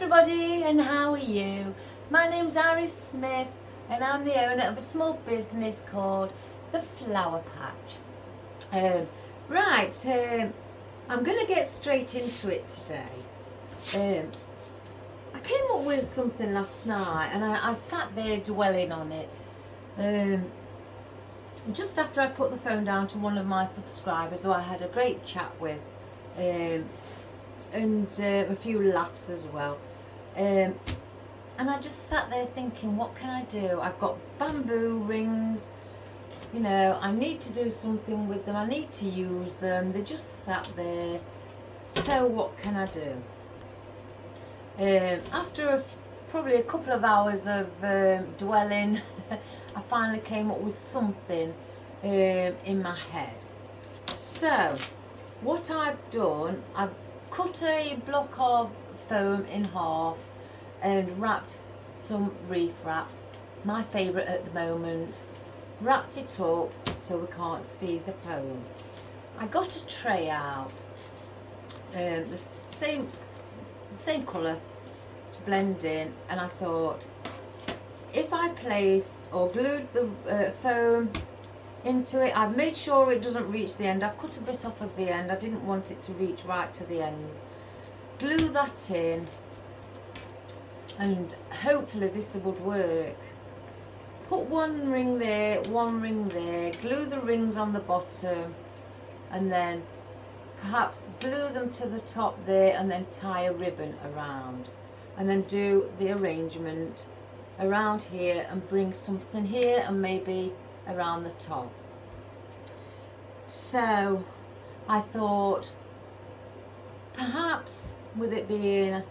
everybody, and how are you? My name's Iris Smith and I'm the owner of a small business called The Flower Patch. I'm going to get straight into it today. I came up with something last night and I sat there dwelling on it. Just after I put the phone down to one of my subscribers who I had a great chat with, and a few laughs as well. And I just sat there thinking, what can I do? I've got bamboo rings, you know, I need to do something with them, I need to use them, they just sat there, so what can I do? After probably a couple of hours of dwelling, I finally came up with something in my head. So what I've done, I've cut a block of foam in half and wrapped some reef wrap, my favourite at the moment, wrapped it up so we can't see the foam. I got a tray out, the same colour to blend in, and I thought if I placed or glued the foam into it, I've made sure it doesn't reach the end. I've cut a bit off of the end, I didn't want it to reach right to the ends. Glue that in and hopefully this would work. Put one ring there, glue the rings on the bottom, and then perhaps glue them to the top there, and then tie a ribbon around, and then do the arrangement around here and bring something here and maybe around the top. So I thought perhaps with it being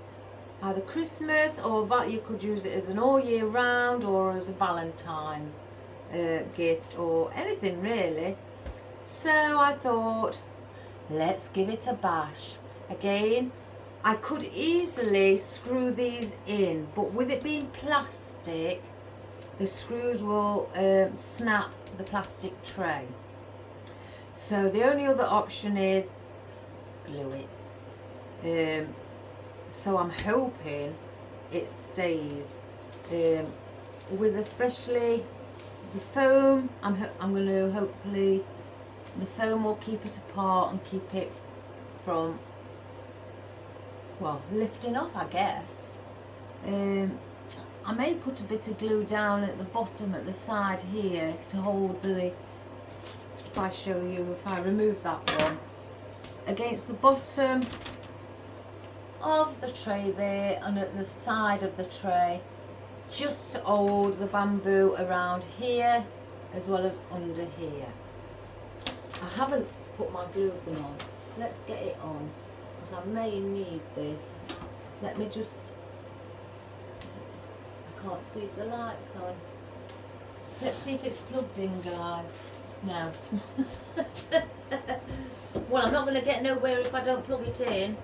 either Christmas or that you could use it as an all year round or as a Valentine's gift or anything really. So I thought, let's give it a bash. Again, I could easily screw these in, but with it being plastic, the screws will snap the plastic tray. So the only other option is glue it. So I'm hoping it stays. With especially the foam, I'm going to hopefully the foam will keep it apart and keep it from, well, lifting off, I guess. I may put a bit of glue down at the bottom, at the side here, to hold the, if I show you, if I remove that one, against the bottom of the tray there and at the side of the tray, just to hold the bamboo around here as well as under here. I haven't put my glue gun on. Let's get it on because I may need this. Let me just, I can't see if the light's on. Let's see if it's plugged in, guys. No. Well, I'm not going to get nowhere if I don't plug it in.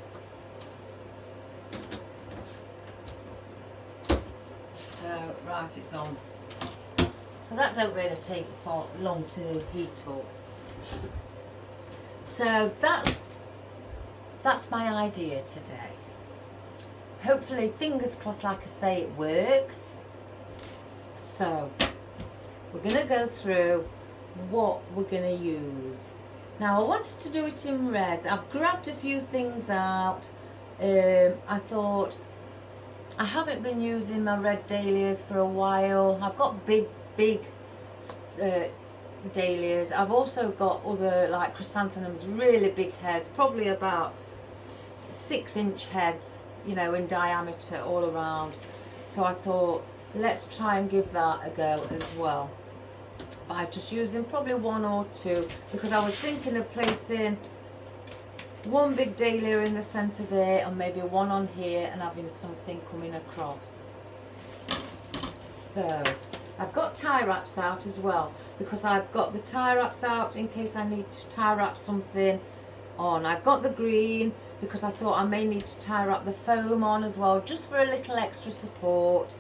So, right, it's on. So that don't really take long to heat up. So that's my idea today. Hopefully, fingers crossed, like I say, it works. So we're going to go through what we're going to use. Now I wanted to do it in reds. I've grabbed a few things out. I thought I haven't been using my red dahlias for a while. I've got big dahlias. I've also got other like chrysanthemums, really big heads, probably about 6-inch heads, you know, in diameter all around. So I thought, let's try and give that a go as well, by just using probably one or two, because I was thinking of placing one big dahlia in the centre there and maybe one on here and having something coming across. So I've got tie wraps out as well, because I've got the tie wraps out in case I need to tie wrap something on. I've got the green because I thought I may need to tie wrap the foam on as well, just for a little extra support,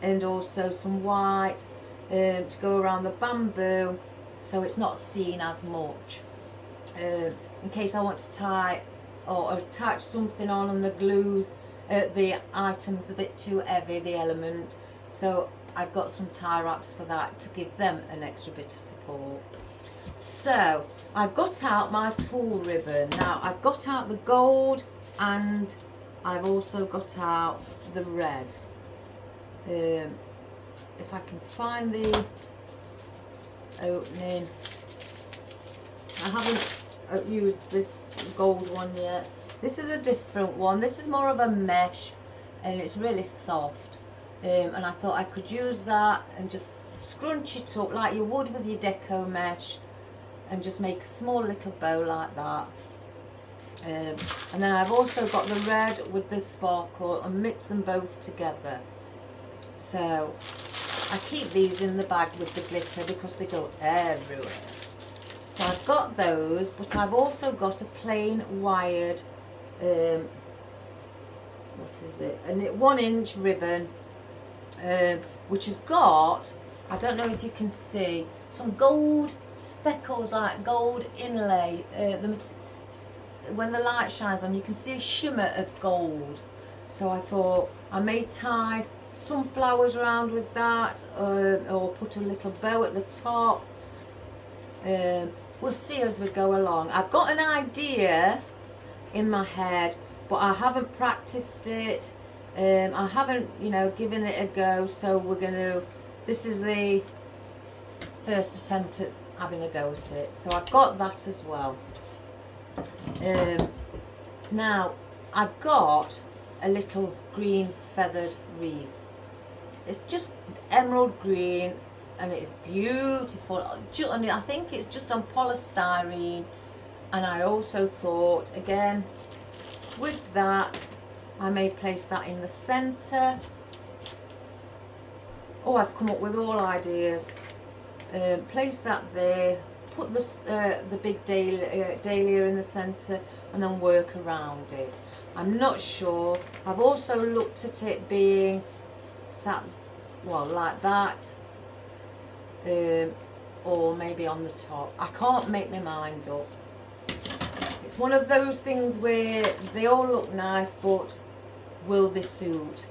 and also some white to go around the bamboo so it's not seen as much, in case I want to tie or attach something on and the glue's the item's a bit too heavy, the element. So I've got some tie wraps for that to give them an extra bit of support. So I've got out my tulle ribbon. Now I've got out the gold and I've also got out the red. If I can find the opening. I haven't used this gold one yet. This is a different one. This is more of a mesh and it's really soft. And I thought I could use that and just scrunch it up like you would with your deco mesh and just make a small little bow like that. And then I've also got the red with the sparkle and mix them both together. So I keep these in the bag with the glitter because they go everywhere. So I've got those, but I've also got a plain wired, what is it, a 1 inch ribbon, which has got, I don't know if you can see, some gold speckles, like gold inlay. When the light shines on, you can see a shimmer of gold. So I thought I may tie some flowers around with that, or put a little bow at the top. We'll see as we go along. I've got an idea in my head, but I haven't practiced it. I haven't, given it a go. So this is the first attempt at having a go at it. So I've got that as well. Now I've got a little green feathered wreath. It's just emerald green and it's beautiful. I think it's just on polystyrene, and I also thought again with that I may place that in the center. Oh, I've come up with all ideas. Place that there, put the big dahlia in the center, and then work around it. I'm not sure. I've also looked at it being sat, well, like that, or maybe on the top. I can't make my mind up. It's one of those things where they all look nice, but will they suit?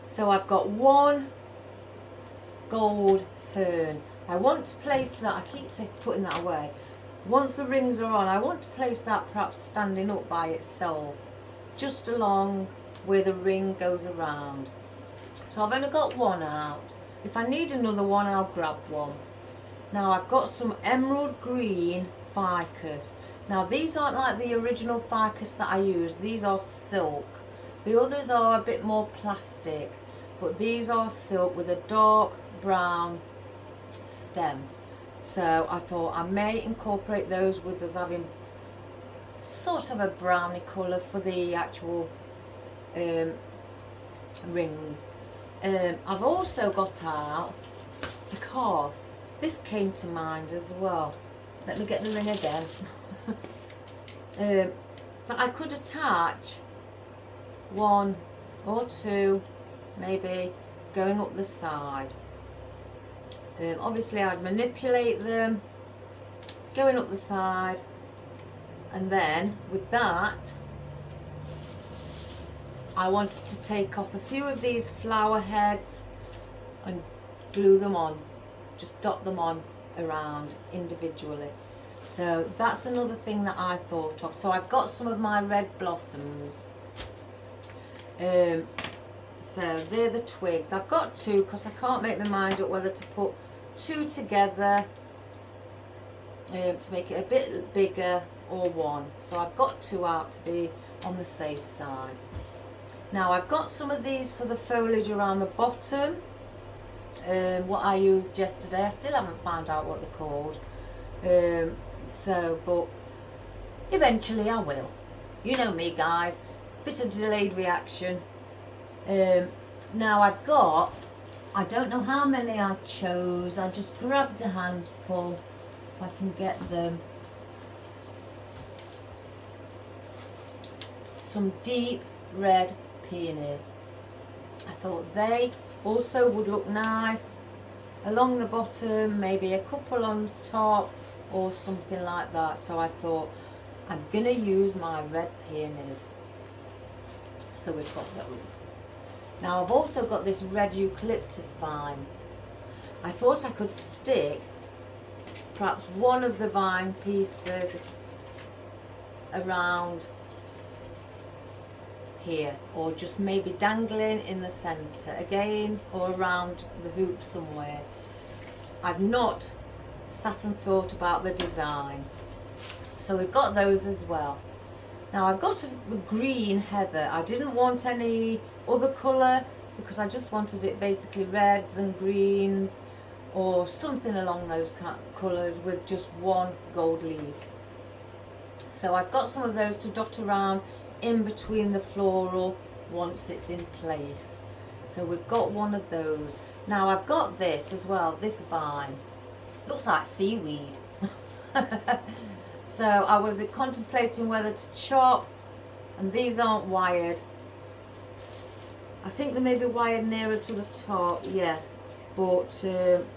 So I've got one gold fern. I want to place that, I keep putting that away. Once the rings are on, I want to place that perhaps standing up by itself, just along where the ring goes around. So I've only got one out. If I need another one, I'll grab one. Now I've got some emerald green ficus. Now these aren't like the original ficus that I use. These are silk. The others are a bit more plastic, but these are silk with a dark brown stem. So I thought I may incorporate those with us having sort of a browny colour for the actual rings. I've also got out, because this came to mind as well, let me get the ring again, that I could attach one or two, maybe going up the side. Obviously I'd manipulate them going up the side, and then with that I wanted to take off a few of these flower heads and glue them on, just dot them on around individually. So that's another thing that I thought of. So I've got some of my red blossoms. So they're the twigs. I've got two because I can't make my mind up whether to put two together to make it a bit bigger or one. So I've got two out to be on the safe side. Now I've got some of these for the foliage around the bottom. What I used yesterday, I still haven't found out what they're called. But eventually I will. You know me, guys, bit of delayed reaction. Now I've got, I don't know how many I chose, I just grabbed a handful if I can get them. Some deep red peonies. I thought they also would look nice along the bottom, maybe a couple on top or something like that. So I thought I'm gonna use my red peonies. So we've got those. Now I've also got this red eucalyptus vine. I thought I could stick perhaps one of the vine pieces around here, or just maybe dangling in the centre again, or around the hoop somewhere. I've not sat and thought about the design. So we've got those as well. Now I've got a green heather. I didn't want any other colour because I just wanted it basically reds and greens or something along those colours with just one gold leaf. So I've got some of those to dot around in between the floral once it's in place. So we've got one of those. Now I've got this as well, this vine. Looks like seaweed. So I was contemplating whether to chop, and these aren't wired. I think they may be wired nearer to the top, yeah, but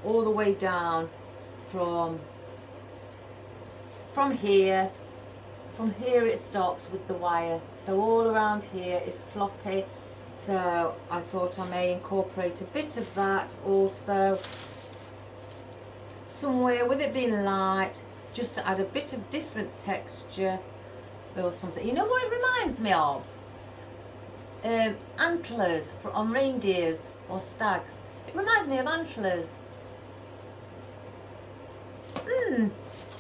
all the way down from here. From here it stops with the wire, so all around here is floppy. So I thought I may incorporate a bit of that also somewhere, with it being light, just to add a bit of different texture or something. You know what it reminds me of? Antlers on reindeers or stags. It reminds me of antlers.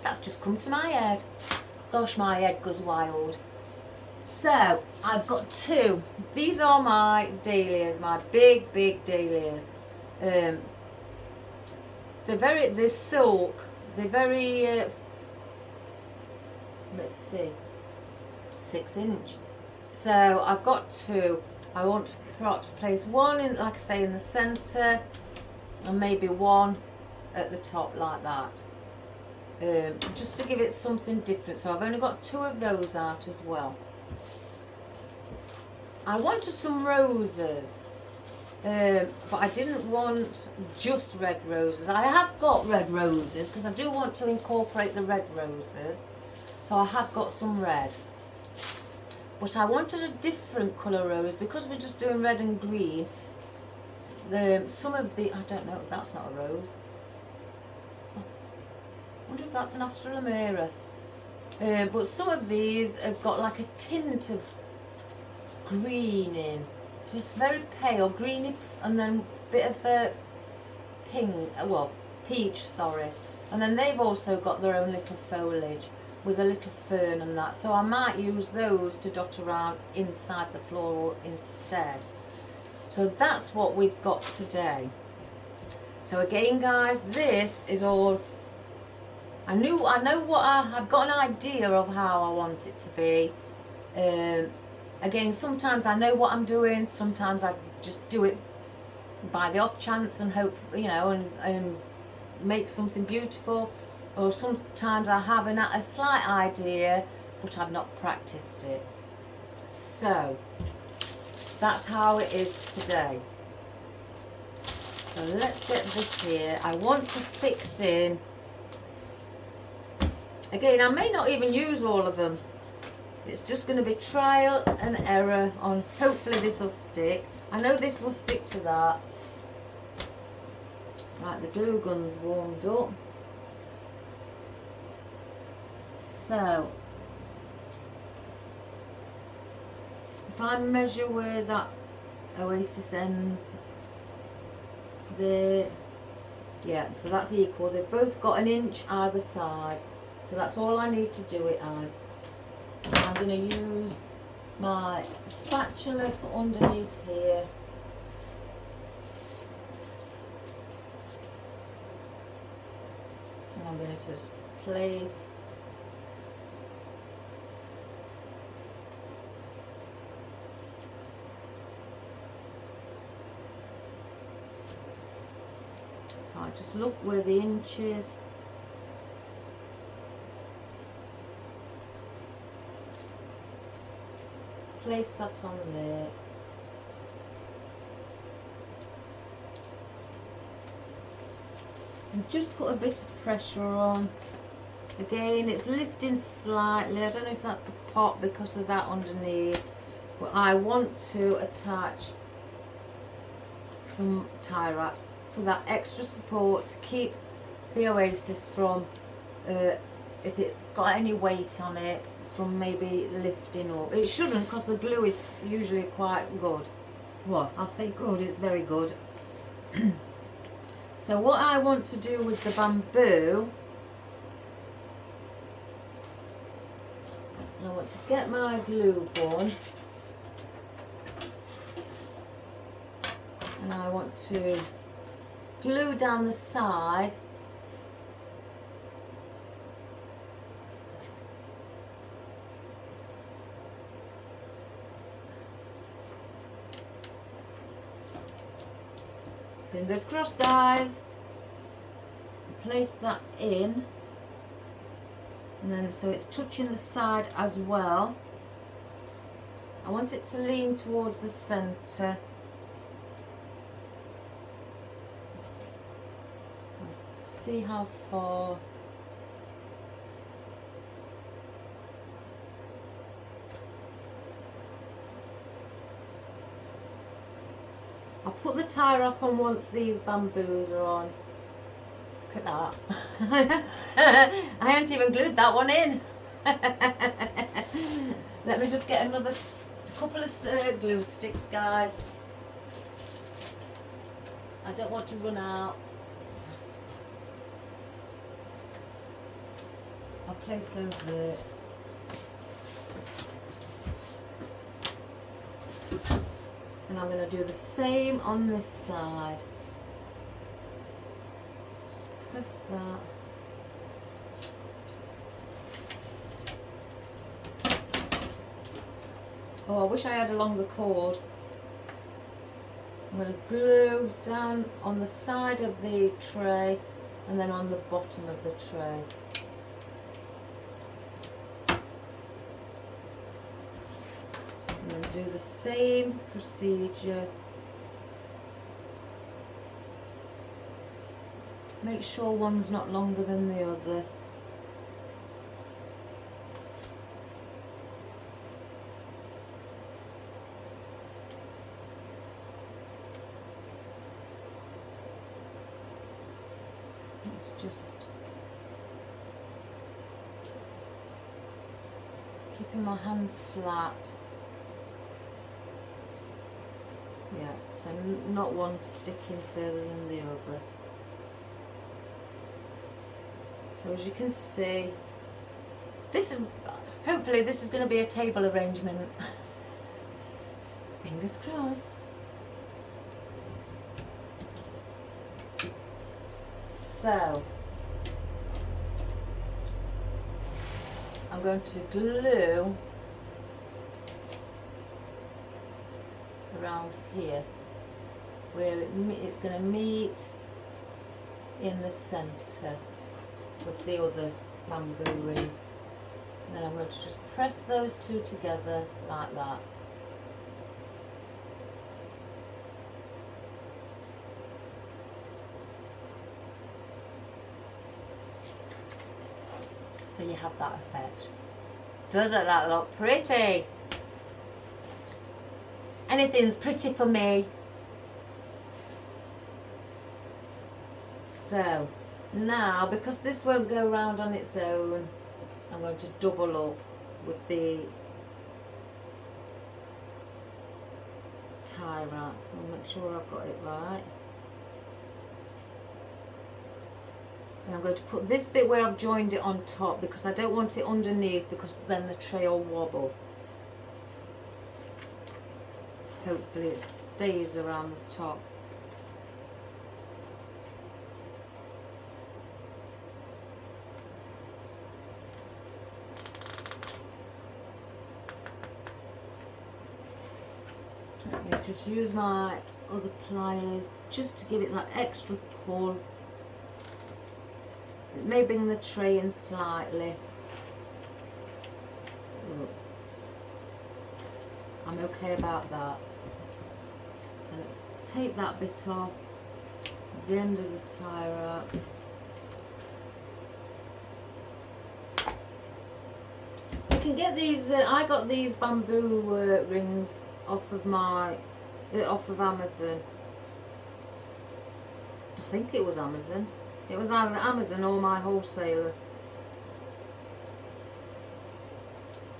That's just come to my head. Gosh, my head goes wild. So I've got two. These are my dahlias, my big dahlias. They're silk. They're very let's see, 6 inch. So I've got two. I want to perhaps place one in, like I say, in the centre, and maybe one at the top like that. Just to give it something different. So I've only got 2 of those out as well. I wanted some roses, but I didn't want just red roses. I have got red roses because I do want to incorporate the red roses, so I have got some red, but I wanted a different colour rose because we're just doing red and green. Some of the, I don't know, that's not a rose. I wonder if that's an Astralomera. But some of these have got like a tint of green in, just very pale greeny, and then a bit of a pink, well, peach, sorry. And then they've also got their own little foliage with a little fern and that. So I might use those to dot around inside the floral instead. So that's what we've got today. So again, guys, this is all. I've got an idea of how I want it to be. Again, sometimes I know what I'm doing, sometimes I just do it by the off chance and hope, you know, and make something beautiful. Or sometimes I have a slight idea, but I've not practiced it. So that's how it is today. So let's get this here. I want to fix in. Again, I may not even use all of them. It's just going to be trial and error on, hopefully this will stick. I know this will stick to that. Right, the glue gun's warmed up. So, if I measure where that oasis ends, there, yeah, so that's equal. They've both got 1 inch either side. So that's all I need to do it as. I'm going to use my spatula for underneath here. And I'm going to just place if I just look where the inch is. Place that on there. And just put a bit of pressure on. Again, it's lifting slightly. I don't know if that's the pot because of that underneath. but I want to attach some tie wraps for that extra support to keep the Oasis from, if it got any weight on it, from maybe lifting up. It shouldn't, because the glue is usually quite good. Well, I'll say good, it's very good. So what I want to do with the bamboo, I want to get my glue gun, and I want to glue down the side fingers crossed, guys. Place that in, and then so it's touching the side as well. I want it to lean towards the centre. See how far. I'll put the tie wrap on once these bamboos are on. Look at that. I haven't even glued that one in. Let me just get another couple of glue sticks, guys. I don't want to run out. I'll place those there. And I'm going to do the same on this side. Just press that. Oh, I wish I had a longer cord. I'm going to glue down on the side of the tray and then on the bottom of the tray. And then do the same procedure. Make sure one's not longer than the other. It's just keeping my hand flat. Yeah, so not one sticking further than the other. So as you can see, this is, hopefully this is going to be a table arrangement. Fingers crossed. So I'm going to glue around here where it's going to meet in the centre with the other bamboo ring. And then I'm going to just press those two together like that. So you have that effect. Doesn't that look pretty? Anything's pretty for me. So now, because this won't go round on its own, I'm going to double up with the tie wrap. I'll make sure I've got it right. And I'm going to put this bit where I've joined it on top because I don't want it underneath, because then the tray will wobble. Hopefully it stays around the top. I just use my other pliers just to give it that extra pull. It may bring the tray in slightly. I'm okay about that. So let's take that bit off at the end of the tie wrap. can get these, I got these bamboo rings off of Amazon. I think it was Amazon. It was either Amazon or my wholesaler.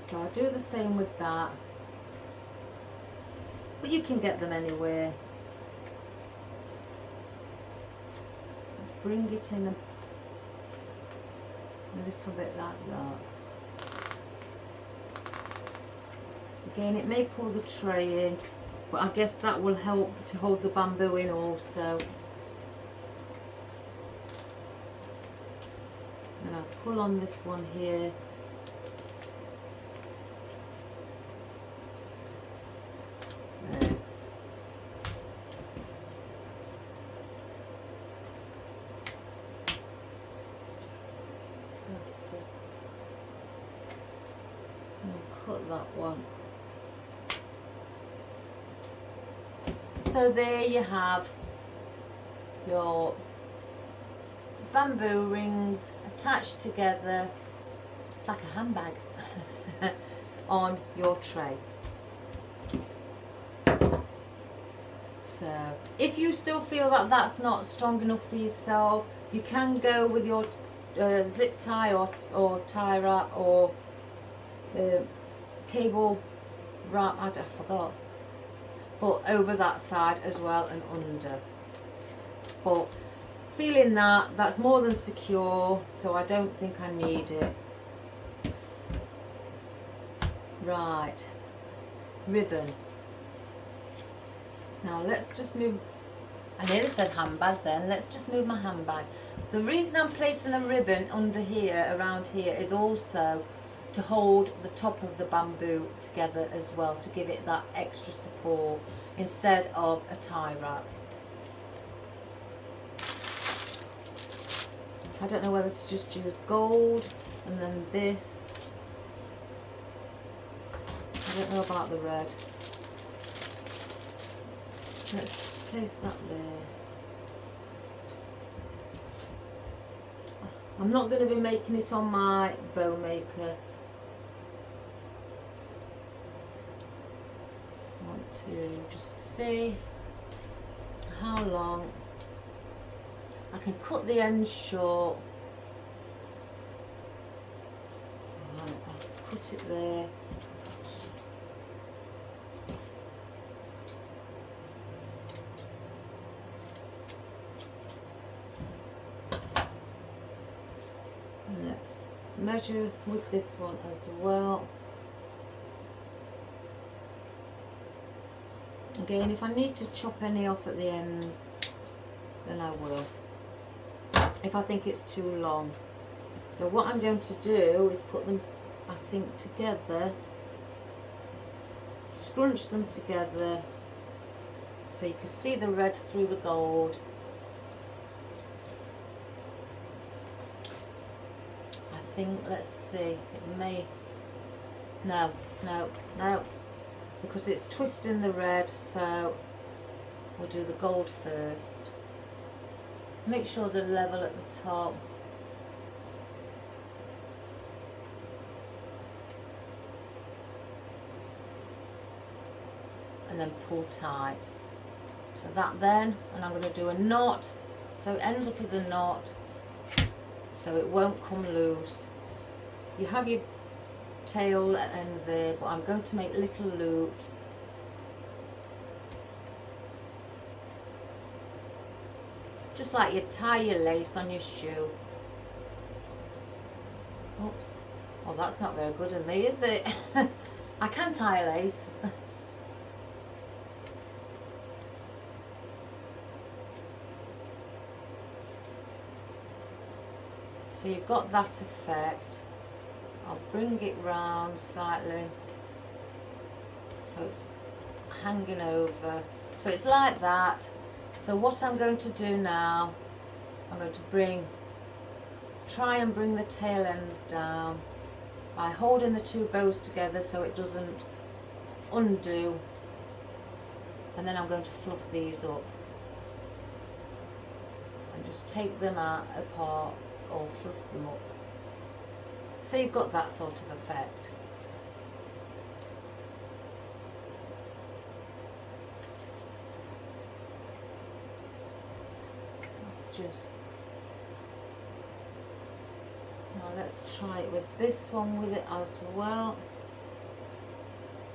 So I do the same with that. But you can get them anywhere. Let's bring it in a little bit like that. Again, it may pull the tray in, but I guess that will help to hold the bamboo in also. And I'll pull on this one here. There. So, and I'll cut that one. So there you have your bamboo rings attached together. It's like a handbag on your tray. So if you still feel that that's not strong enough for yourself, you can go with your zip tie or tie wrap or cable wrap, I forgot, but over that side as well and under. But feeling that's more than secure, so I don't think I need it. Right, ribbon. Now let's just move, I nearly said handbag then, let's just move my handbag. The reason I'm placing a ribbon under here, around here, is also to hold the top of the bamboo together as well, to give it that extra support instead of a tie wrap. I don't know whether to just use gold and then this. I don't know about the red. Let's just place that there. I'm not going to be making it on my bow maker. I want to just see how long. I can cut the ends short. Right, I'll cut it there. Let's measure with this one as well. Again, if I need to chop any off at the ends, then I will, if I think it's too long. So what I'm going to do is put them, I think, together, scrunch them together so you can see the red through the gold. I think, let's see, it may, no, because it's twisting the red, so we'll do the gold first. Make sure they're level at the top. And then pull tight. So that then, and I'm going to do a knot, so it ends up as a knot, so it won't come loose. You have your tail ends there, but I'm going to make little loops. Just like you tie your lace on your shoe. Oops. Oh, that's not very good of me, is it? I can tie a lace. So you've got that effect. I'll bring it round slightly so it's hanging over. So it's like that. So what I'm going to do now, I'm going to try and bring the tail ends down by holding the two bows together so it doesn't undo, and then I'm going to fluff these up and just take them apart or fluff them up. So you've got that sort of effect. just... Now let's try it with this one with it as well.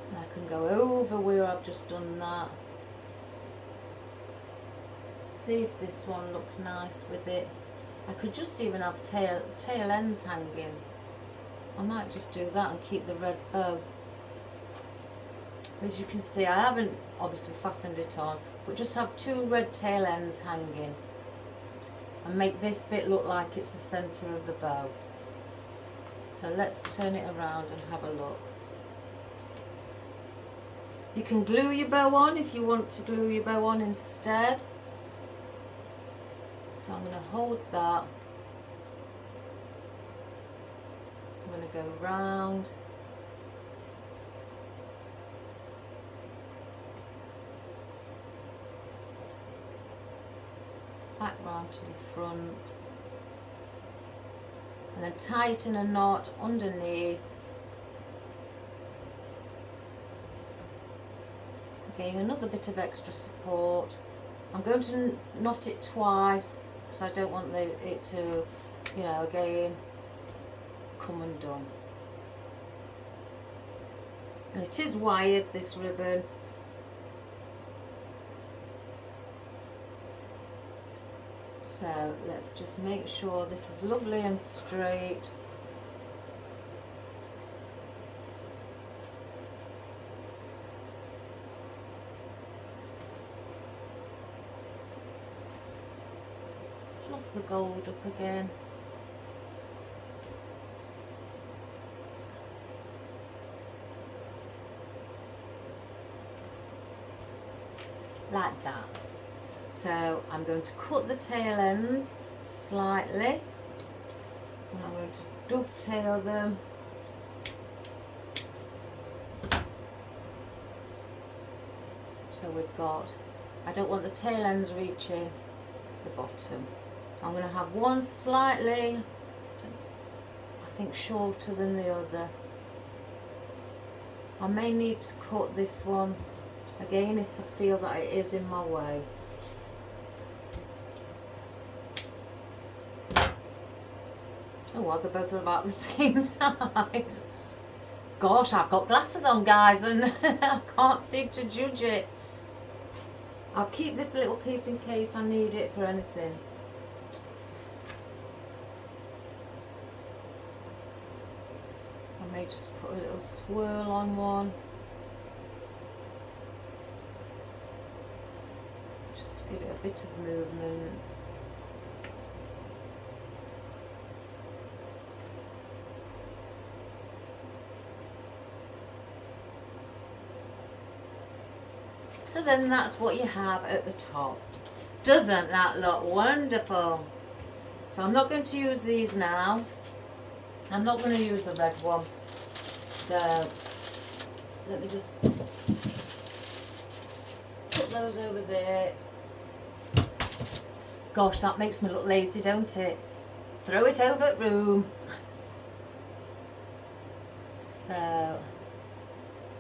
And I can go over where I've just done that. See if this one looks nice with it. I could just even have tail ends hanging. I might just do that and keep the red bow. As you can see, I haven't obviously fastened it on, but just have 2 red tail ends hanging and make this bit look like it's the centre of the bow. So let's turn it around and have a look. You can glue your bow on if you want to glue your bow on instead. So I'm going to hold that. I'm going to go round. Back round to the front. And then tighten a knot underneath. Again, another bit of extra support. I'm going to knot it twice because I don't want it to, you know, again, come undone. And it is wired, this ribbon. So let's just make sure this is lovely and straight. Fluff the gold up again. Like that. So I'm going to cut the tail ends slightly and I'm going to dovetail them so we've got, I don't want the tail ends reaching the bottom, so I'm going to have one slightly, I think, shorter than the other. I may need to cut this one again if I feel that it is in my way. Oh well, they both are about the same size. Gosh, I've got glasses on, guys, and I can't seem to judge it. I'll keep this little piece in case I need it for anything. I may just put a little swirl on one. Just to give it a bit of movement. So then that's what you have at the top. Doesn't that look wonderful? So I'm not going to use these now. I'm not going to use the red one. So let me just put those over there. Gosh, that makes me look lazy, don't it? Throw it over at room. So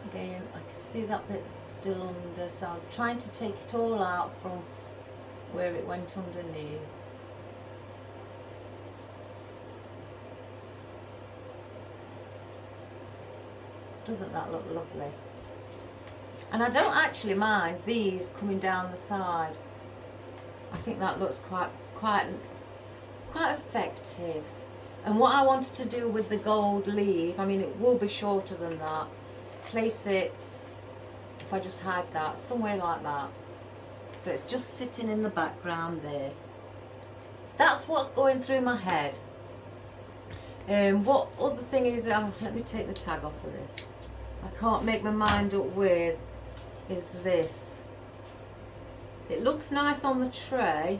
again, I can see that bit's still under, so I'm trying to take it all out from where it went underneath. Doesn't that look lovely? And I don't actually mind these coming down the side. I think that looks quite effective. And what I wanted to do with the gold leaf, I mean, it will be shorter than that. Place it, if I just hide that, somewhere like that. So it's just sitting in the background there. That's what's going through my head. What other thing is, let me take the tag off of this. I can't make my mind up with, is this. It looks nice on the tray,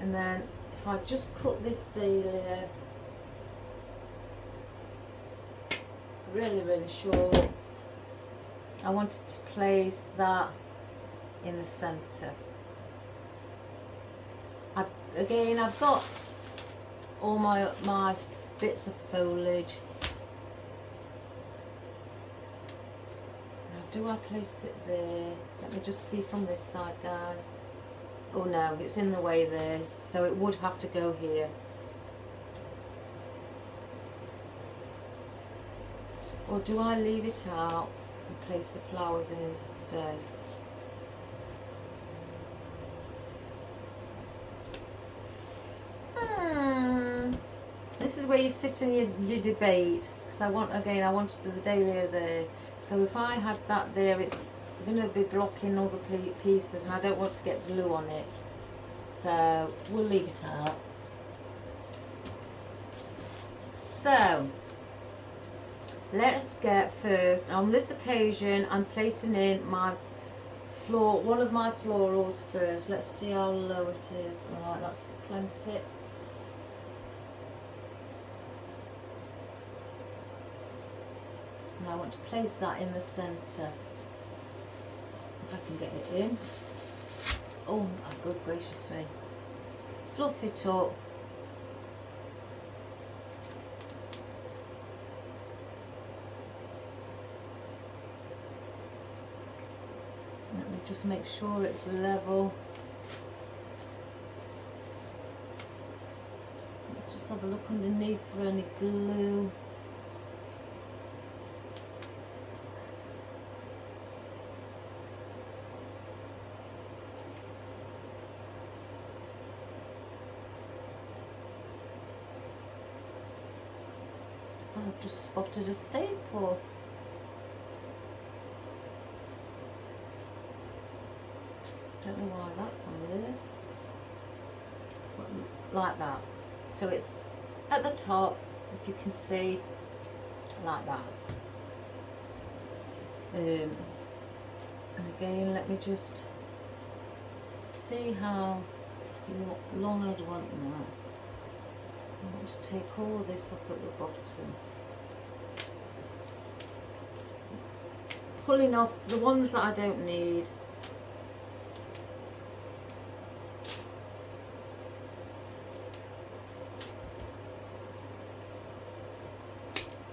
and then if I just cut this dahlia really short, I wanted to place that in the centre. I've got all my bits of foliage. Now, do I place it there? Let me just see from this side, guys. Oh no, it's in the way there, so it would have to go here. Or do I leave it out and place the flowers in instead? This is where you sit and you debate, because I wanted the dahlia there. So if I had that there, it's going to be blocking all the pieces, and I don't want to get glue on it. So we'll leave it out. So let's get first, on this occasion, I'm placing in my one of my florals first. Let's see how low it is. All right, that's plenty. And I want to place that in the centre. If I can get it in. Oh my good gracious me. Fluff it up. Let me just make sure it's level. Let's just have a look underneath for any glue. I've just spotted a staple. Don't know why that's on there. Like that. So it's at the top, if you can see, like that. And again, let me just see how long I'd want that. I want to take all this up at the bottom. Pulling off the ones that I don't need.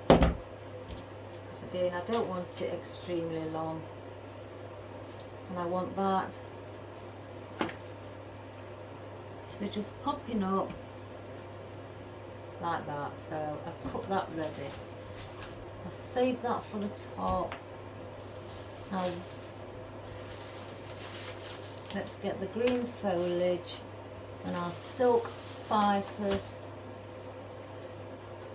Because again, I don't want it extremely long. And I want that to be just popping up like that. So I've put that ready. I'll save that for the top. Now let's get the green foliage and our silk fibres.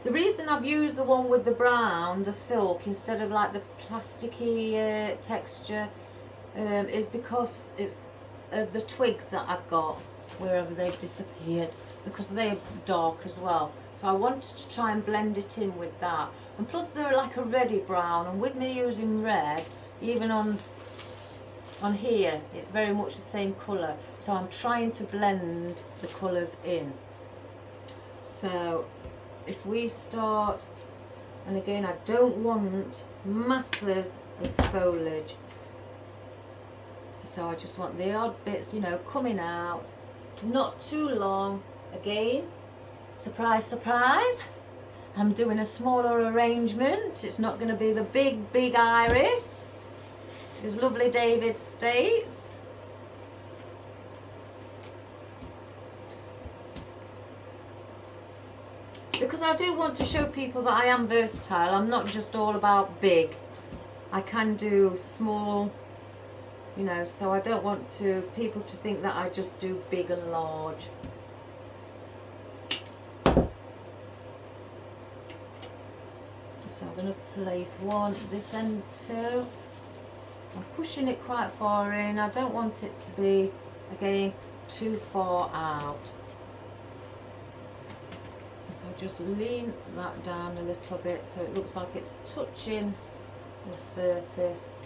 The reason I've used the one with the brown, the silk, instead of like the plasticky texture is because it's of the twigs that I've got wherever they've disappeared, because they're dark as well. So I wanted to try and blend it in with that. And plus they're like a reddy brown, and with me using red, even on here, it's very much the same colour. So I'm trying to blend the colours in. So if we start, and again, I don't want masses of foliage. So I just want the odd bits, you know, coming out, not too long. Again, surprise, surprise, I'm doing a smaller arrangement. It's not going to be the big iris, as lovely David states. Because I do want to show people that I am versatile. I'm not just all about big. I can do small, you know, so I don't want people to think that I just do big and large. So I'm going to place one, this end two. I'm pushing it quite far in. I don't want it to be, again, too far out. I'll just lean that down a little bit so it looks like it's touching the surface.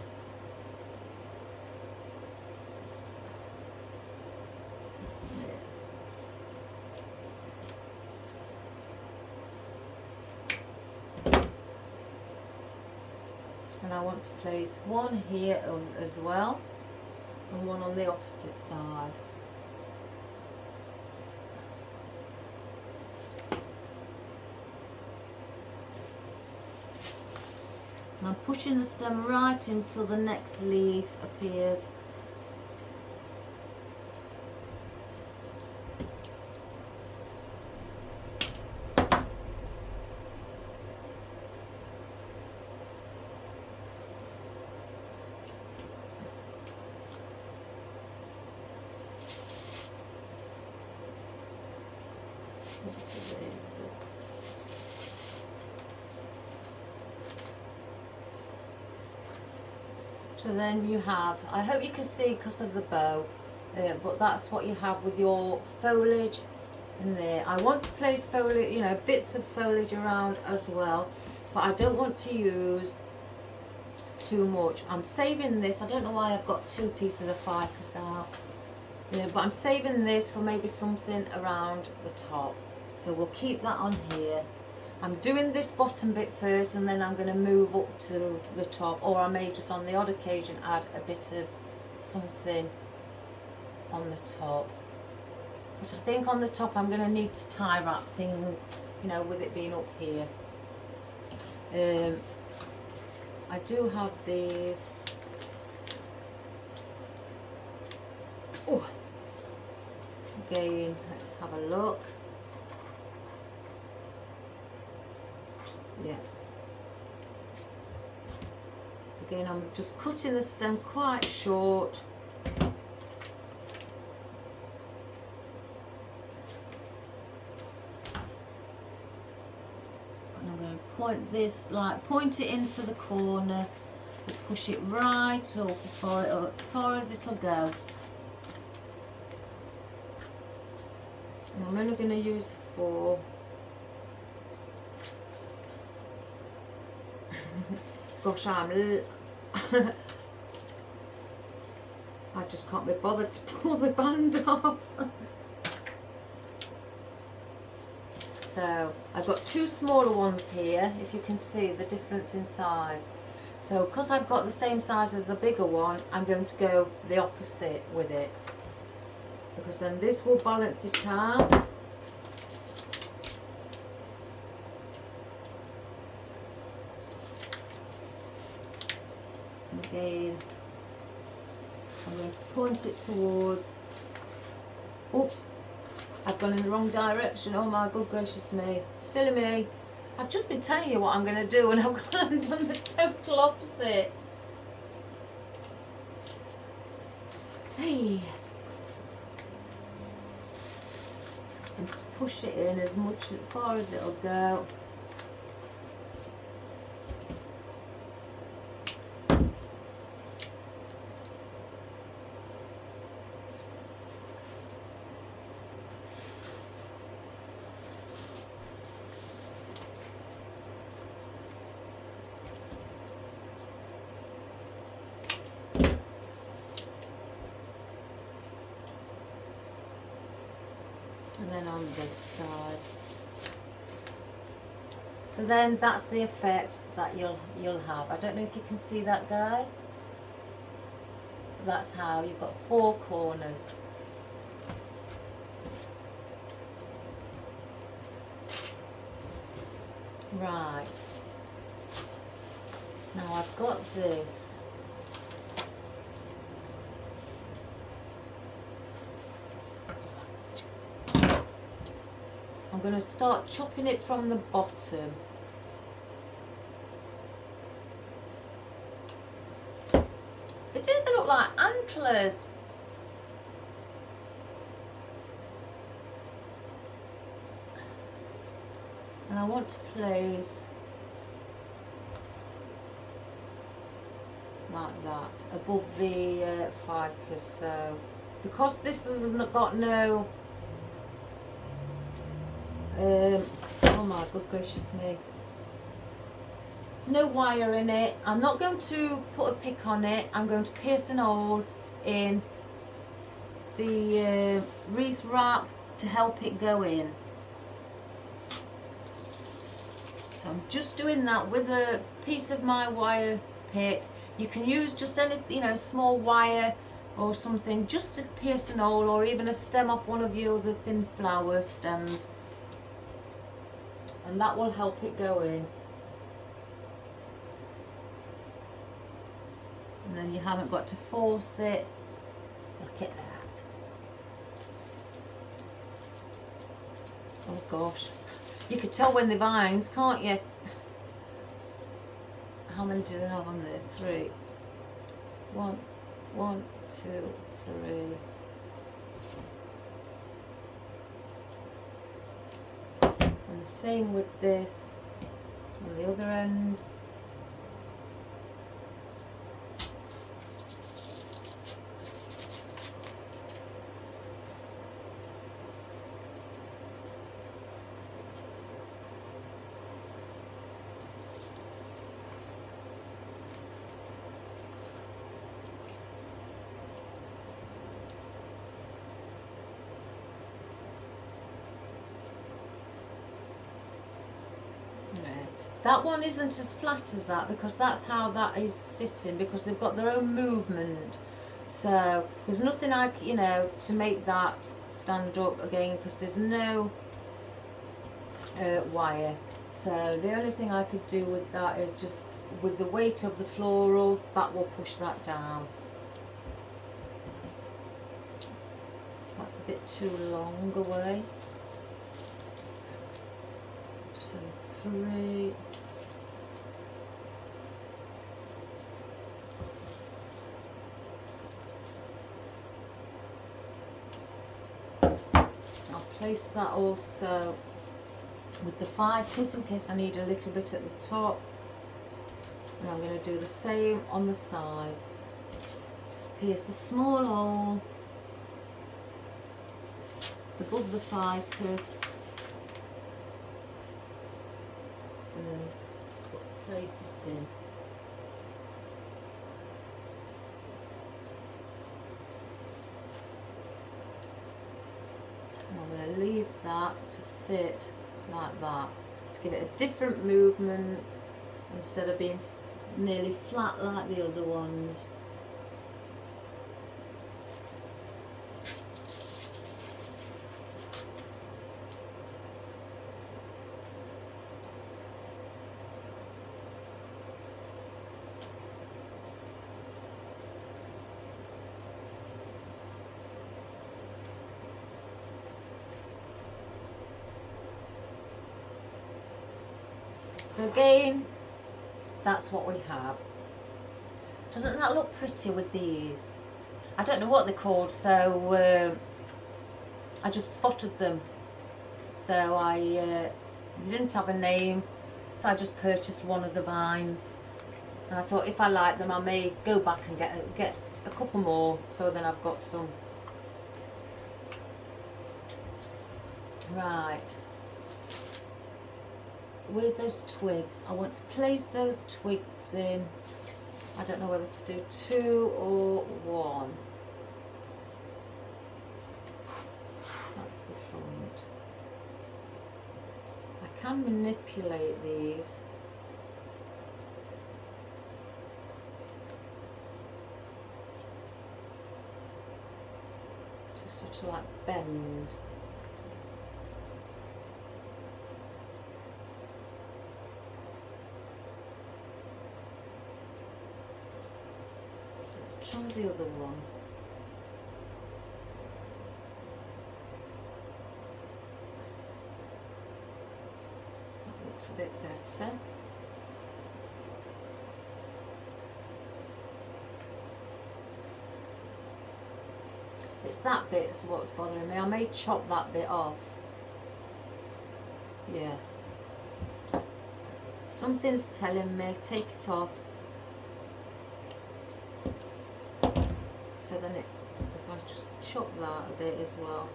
And I want to place one here as well, and one on the opposite side. And I'm pushing the stem right until the next leaf appears. What it is. So then you have, I hope you can see because of the bow, but that's what you have with your foliage in there. I want to place foliage, you know, bits of foliage around as well, but I don't want to use too much. I'm saving this. I don't know why I've got 2 pieces of ficus out, but I'm saving this for maybe something around the top. So we'll keep that on here. I'm doing this bottom bit first and then I'm going to move up to the top, or I may just on the odd occasion add a bit of something on the top. But I think on the top I'm going to need to tie wrap things, you know, with it being up here. I do have these. Oh, again, let's have a look. Yeah. Again, I'm just cutting the stem quite short. And I'm going to point it into the corner, push it right up as far as it'll go. And I'm only going to use 4. Gosh, I just can't be bothered to pull the band off. So I've got 2 smaller ones here, if you can see the difference in size. So because I've got the same size as the bigger one, I'm going to go the opposite with it, because then this will balance it out. Again, I'm going to point it towards, oops, I've gone in the wrong direction, oh my good gracious me, silly me. I've just been telling you what I'm going to do and I've gone and done the total opposite. Hey, and push it in as far as it'll go. And then on this side. So then that's the effect that you'll have. I don't know if you can see that, guys. That's how you've got 4 corners. Right. Now I've got this. I'm going to start chopping it from the bottom. They look like antlers. And I want to place like that above the ficus. So because this has got no oh my good gracious me, no wire in it, I'm not going to put a pick on it. I'm going to pierce an hole in the wreath wrap to help it go in. So I'm just doing that with a piece of my wire pick. You can use just any, you know, small wire or something just to pierce an hole, or even a stem off one of your other thin flower stems, and that will help it go in. And then you haven't got to force it. Look at that. Oh gosh. You could tell when the vines, can't you? How many do they have on there? 3. 1, 2, 3. And the same with this on the other end. That one isn't as flat as that because that's how that is sitting, because they've got their own movement. So there's nothing you know, to make that stand up again, because there's no wire. So the only thing I could do with that is just with the weight of the floral, that will push that down. That's a bit too long away. So 3. I'll place that also with the 5, just in case I need a little bit at the top. And I'm going to do the same on the sides. Just pierce a small hole above the ficus and then place it in. And I'm going to leave that to sit like that, to give it a different movement instead of being nearly flat like the other ones. So again, that's what we have. Doesn't that look pretty with these? I don't know what they're called, so I just spotted them. So they didn't have a name, so I just purchased one of the vines. And I thought if I like them, I may go back and get a couple more, so then I've got some. Right. Where's those twigs? I want to place those twigs in. I don't know whether to do 2 or 1. That's the front. I can manipulate these. To sort of like bend. Try the other one. That looks a bit better. It's that bit is what's bothering me. I may chop that bit off. Yeah. Something's telling me, take it off. So then if I just chop that a bit as well,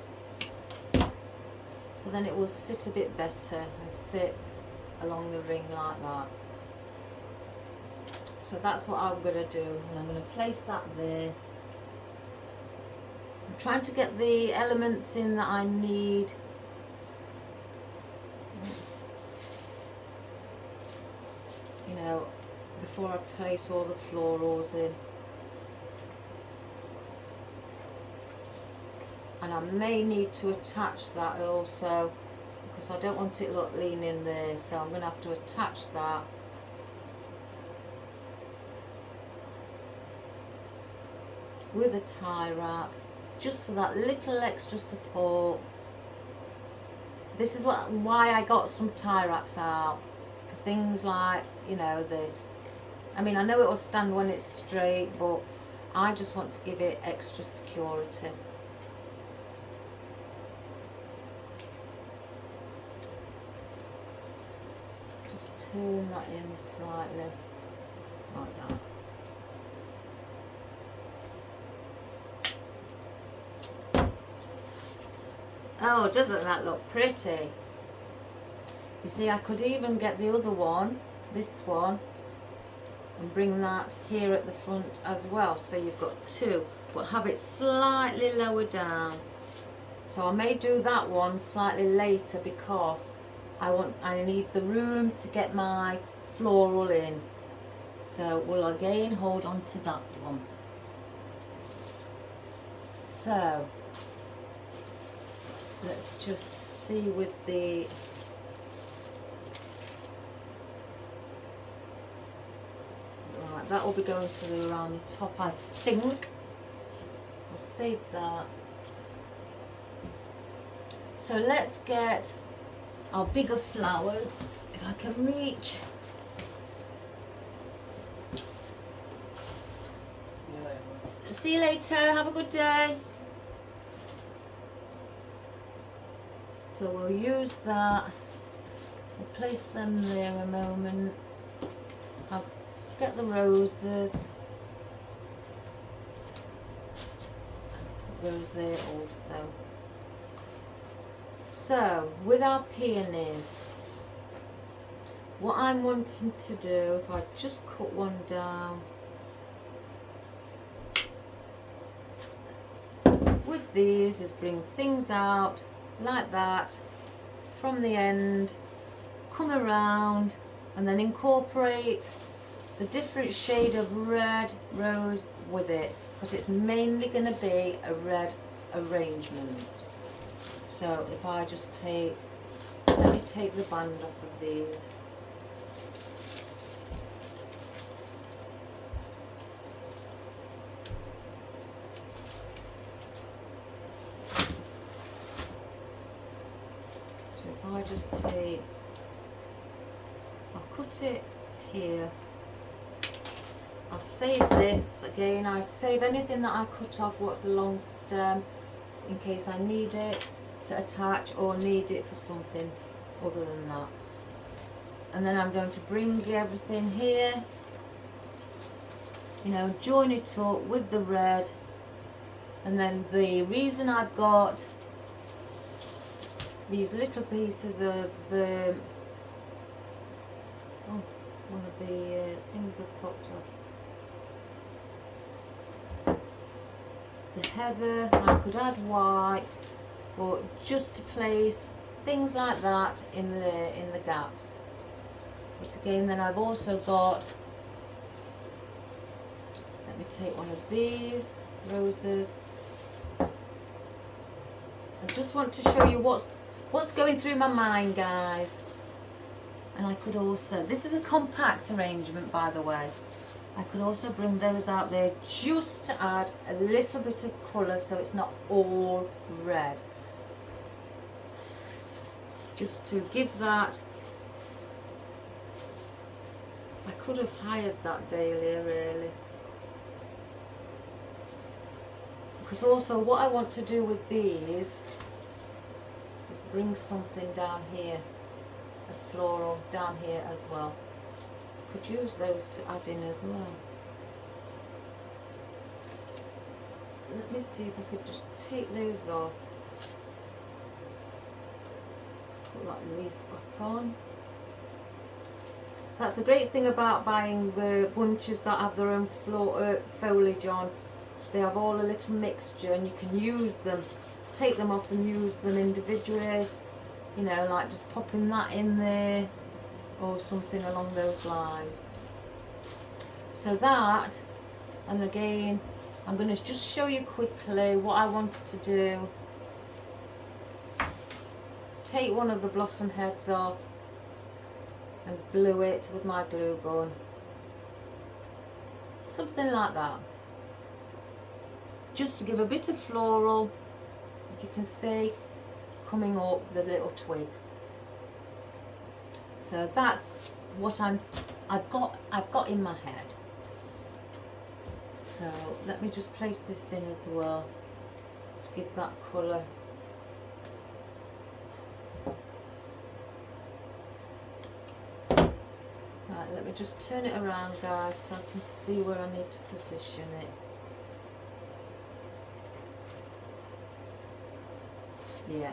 so then it will sit a bit better and sit along the ring like that. So that's what I'm going to do, and I'm going to place that there. I'm trying to get the elements in that I need. You know, before I place all the florals in. And I may need to attach that also, because I don't want it leaning there, so I'm going to have to attach that. With a tie wrap, just for that little extra support. This is why I got some tie wraps out, for things like, you know, this. I mean, I know it will stand when it's straight, but I just want to give it extra security. just turn that in slightly, like that. Oh, doesn't that look pretty? You see, I could even get the other one, this one, and bring that here at the front as well. So you've got two, but have it slightly lower down. So I may do that one slightly later because I need the room to get my floral in. So we'll again hold on to that one. So let's just see with the right, that will be going to the around the top, I think. I'll save that. So let's get our bigger flowers, if I can reach. See you later, have a good day. So we'll use that, we'll place them there a moment. I'll get the roses, those there also. So with our peonies, what I'm wanting to do, if I just cut one down, with these is bring things out like that from the end, come around and then incorporate the different shade of red rose with it, because it's mainly going to be a red arrangement. So if I just take, let me take the band off of these. So if I just take, I'll cut it here. I'll save this again. I save anything that I cut off what's a long stem in case I need it to attach or need it for something other than that. And then I'm going to bring everything here, you know, join it up with the red. And then the reason I've got these little pieces of one of the things have popped off. The heather, I could add white, or just to place things like that in the gaps. But again, then I've also got, let me take one of these roses. I just want to show you what's going through my mind, guys. And I could also, this is a compact arrangement, by the way. I could also bring those out there just to add a little bit of colour so it's not all red. Just to give that, I could have hired that dahlia really. Because also what I want to do with these is bring something down here, a floral down here as well. Could use those to add in as well. Let me see if I could just take those off. Put that leaf back on. That's the great thing about buying the bunches that have their own foliage on. They have all a little mixture and you can use them, take them off and use them individually, you know, like just popping that in there or something along those lines. So that, and again I'm going to just show you quickly what I wanted to do. Take one of the blossom heads off and glue it with my glue gun, something like that, just to give a bit of floral, if you can see, coming up the little twigs. So that's what I've got in my head. So let me just place this in as well to give that colour. Right, let me just turn it around, guys, so I can see where I need to position it. Yeah.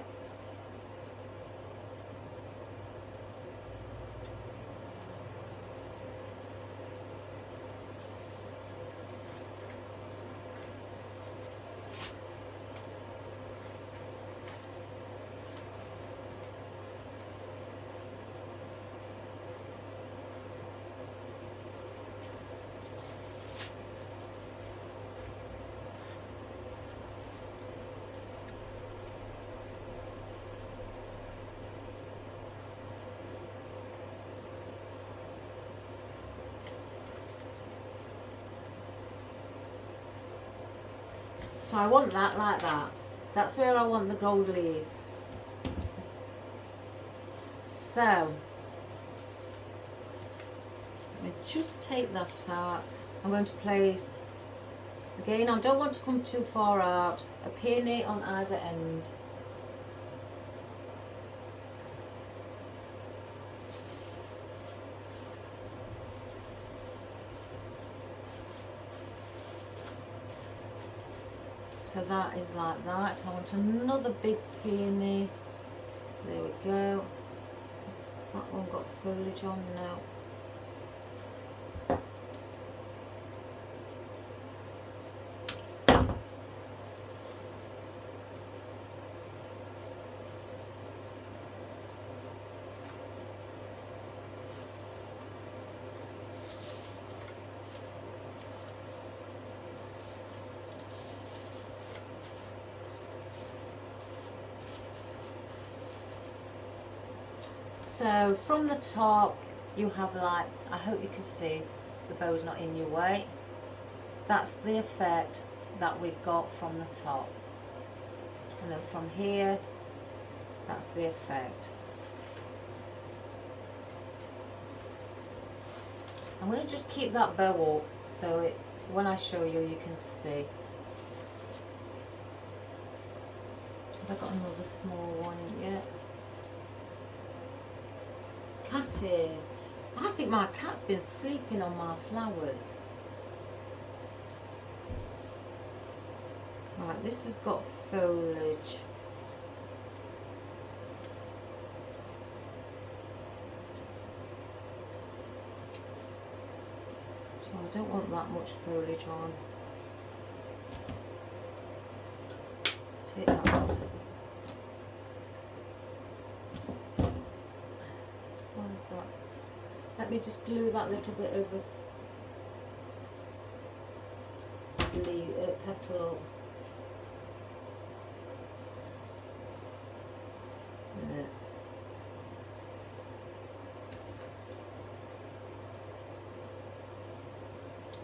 So I want that like that. That's where I want the gold leaf. So, let me just take that out. I'm going to place, again, I don't want to come too far out, a peony on either end. So that is like that. I want another big peony. There we go. Has that one got foliage on now? So from the top you have, like, I hope you can see the bow's not in your way. That's the effect that we've got from the top. And then from here, that's the effect. I'm going to just keep that bow up so it, when I show you, you can see. Have I got another small one yet? Catty. I think my cat's been sleeping on my flowers. Right, this has got foliage. So I don't want that much foliage on. Take that off. Where's that? Let me just glue that little bit over the petal up. There.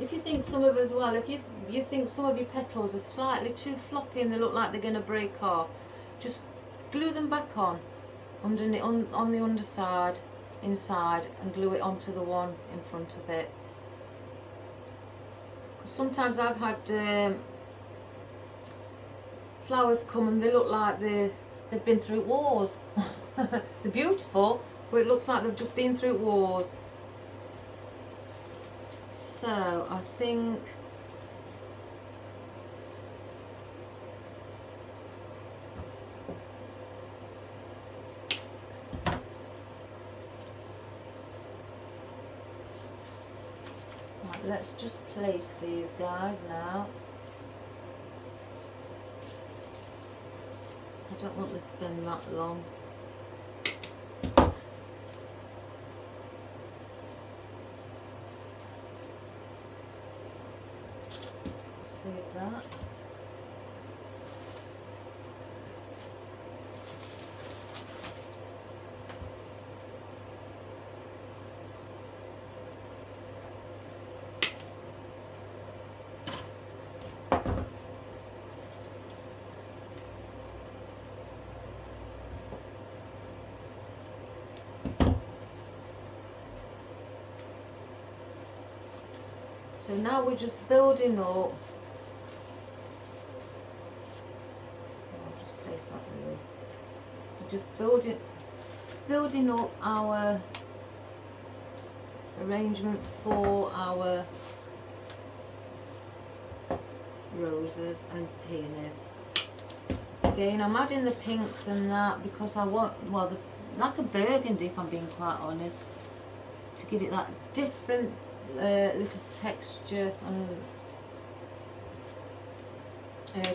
If you think some of as well, if you think some of your petals are slightly too floppy and they look like they're going to break off, just glue them back on underneath, on the underside, inside, and glue it onto the one in front of it. Sometimes I've had flowers come and they look like they've been through wars. They're beautiful, but it looks like they've just been through wars. So I think right, let's just place these guys now. I don't want the stem that long. Save that. So now we're just building up. I'll just place that there. We're just building up our arrangement for our roses and peonies. Again, I'm adding the pinks and that because I want, well, like a burgundy, if I'm being quite honest, to give it that different little texture and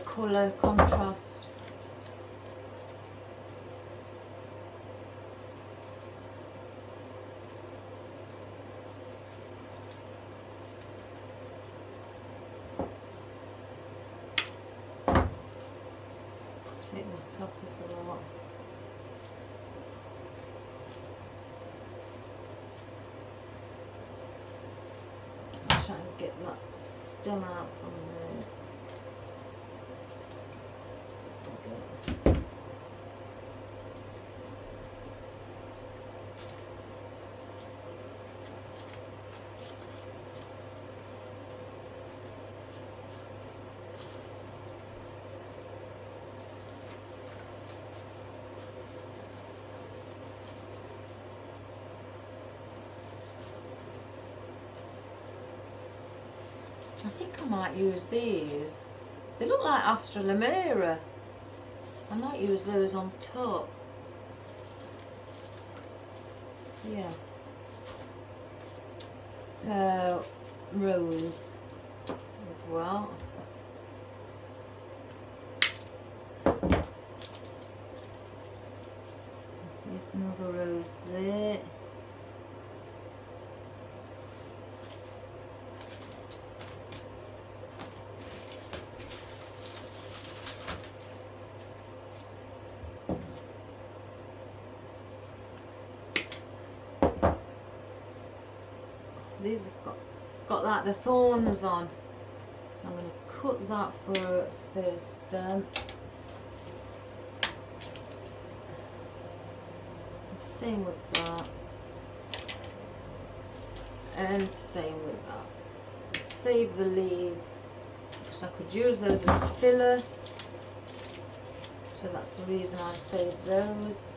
colour contrast. Take that off as well. Try and get that stem out from there. Okay. I think I might use these. They look like Astra Lemura. I might use those on top. Yeah. So, rose as well. There's another rose there. These have got like the thorns on, so I'm going to cut that for a spare stem. Same with that, and same with that. Save the leaves because I could use those as filler, so that's the reason I saved those.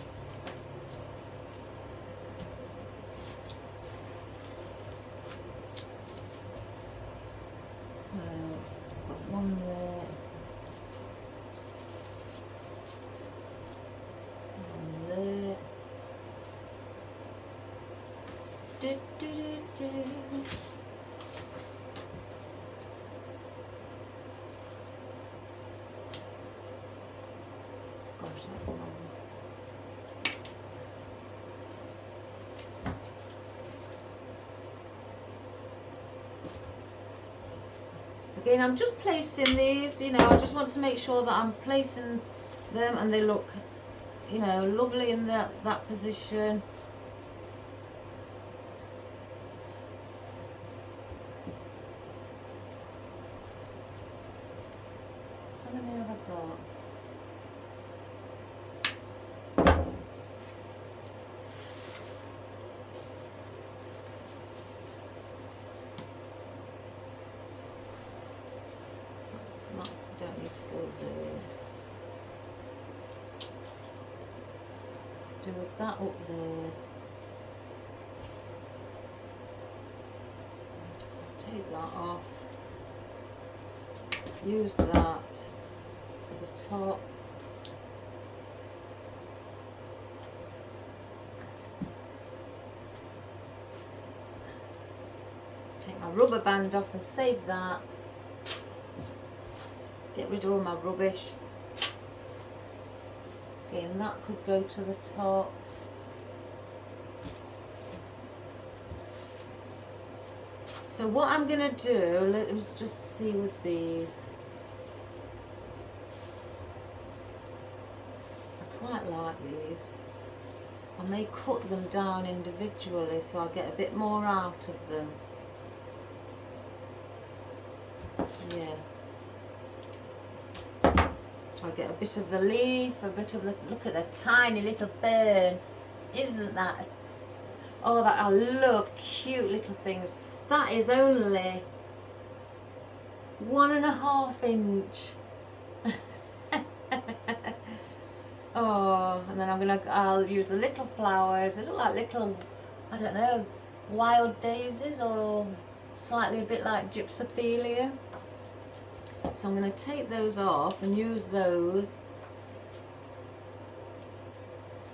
One there, one there. Do, do, do, do. Gosh, that's long. Again, I'm just placing these, you know, I just want to make sure that I'm placing them and they look, you know, lovely in that position. How many have I got? No, don't need to go there. Do that up there. Take that off. Use that for the top. Take my rubber band off and save that. Get rid of all my rubbish. Again, that could go to the top. So what I'm going to do, let's just see with these. I quite like these. I may cut them down individually so I get a bit more out of them. Yeah. So I get a bit of the leaf, a bit of the, look at the tiny little fern. Isn't that, oh, that I love cute little things. That is only 1.5 inch. Oh, and then I'll use the little flowers. They look like little, I don't know, wild daisies or slightly a bit like gypsophilia. So I'm going to take those off and use those,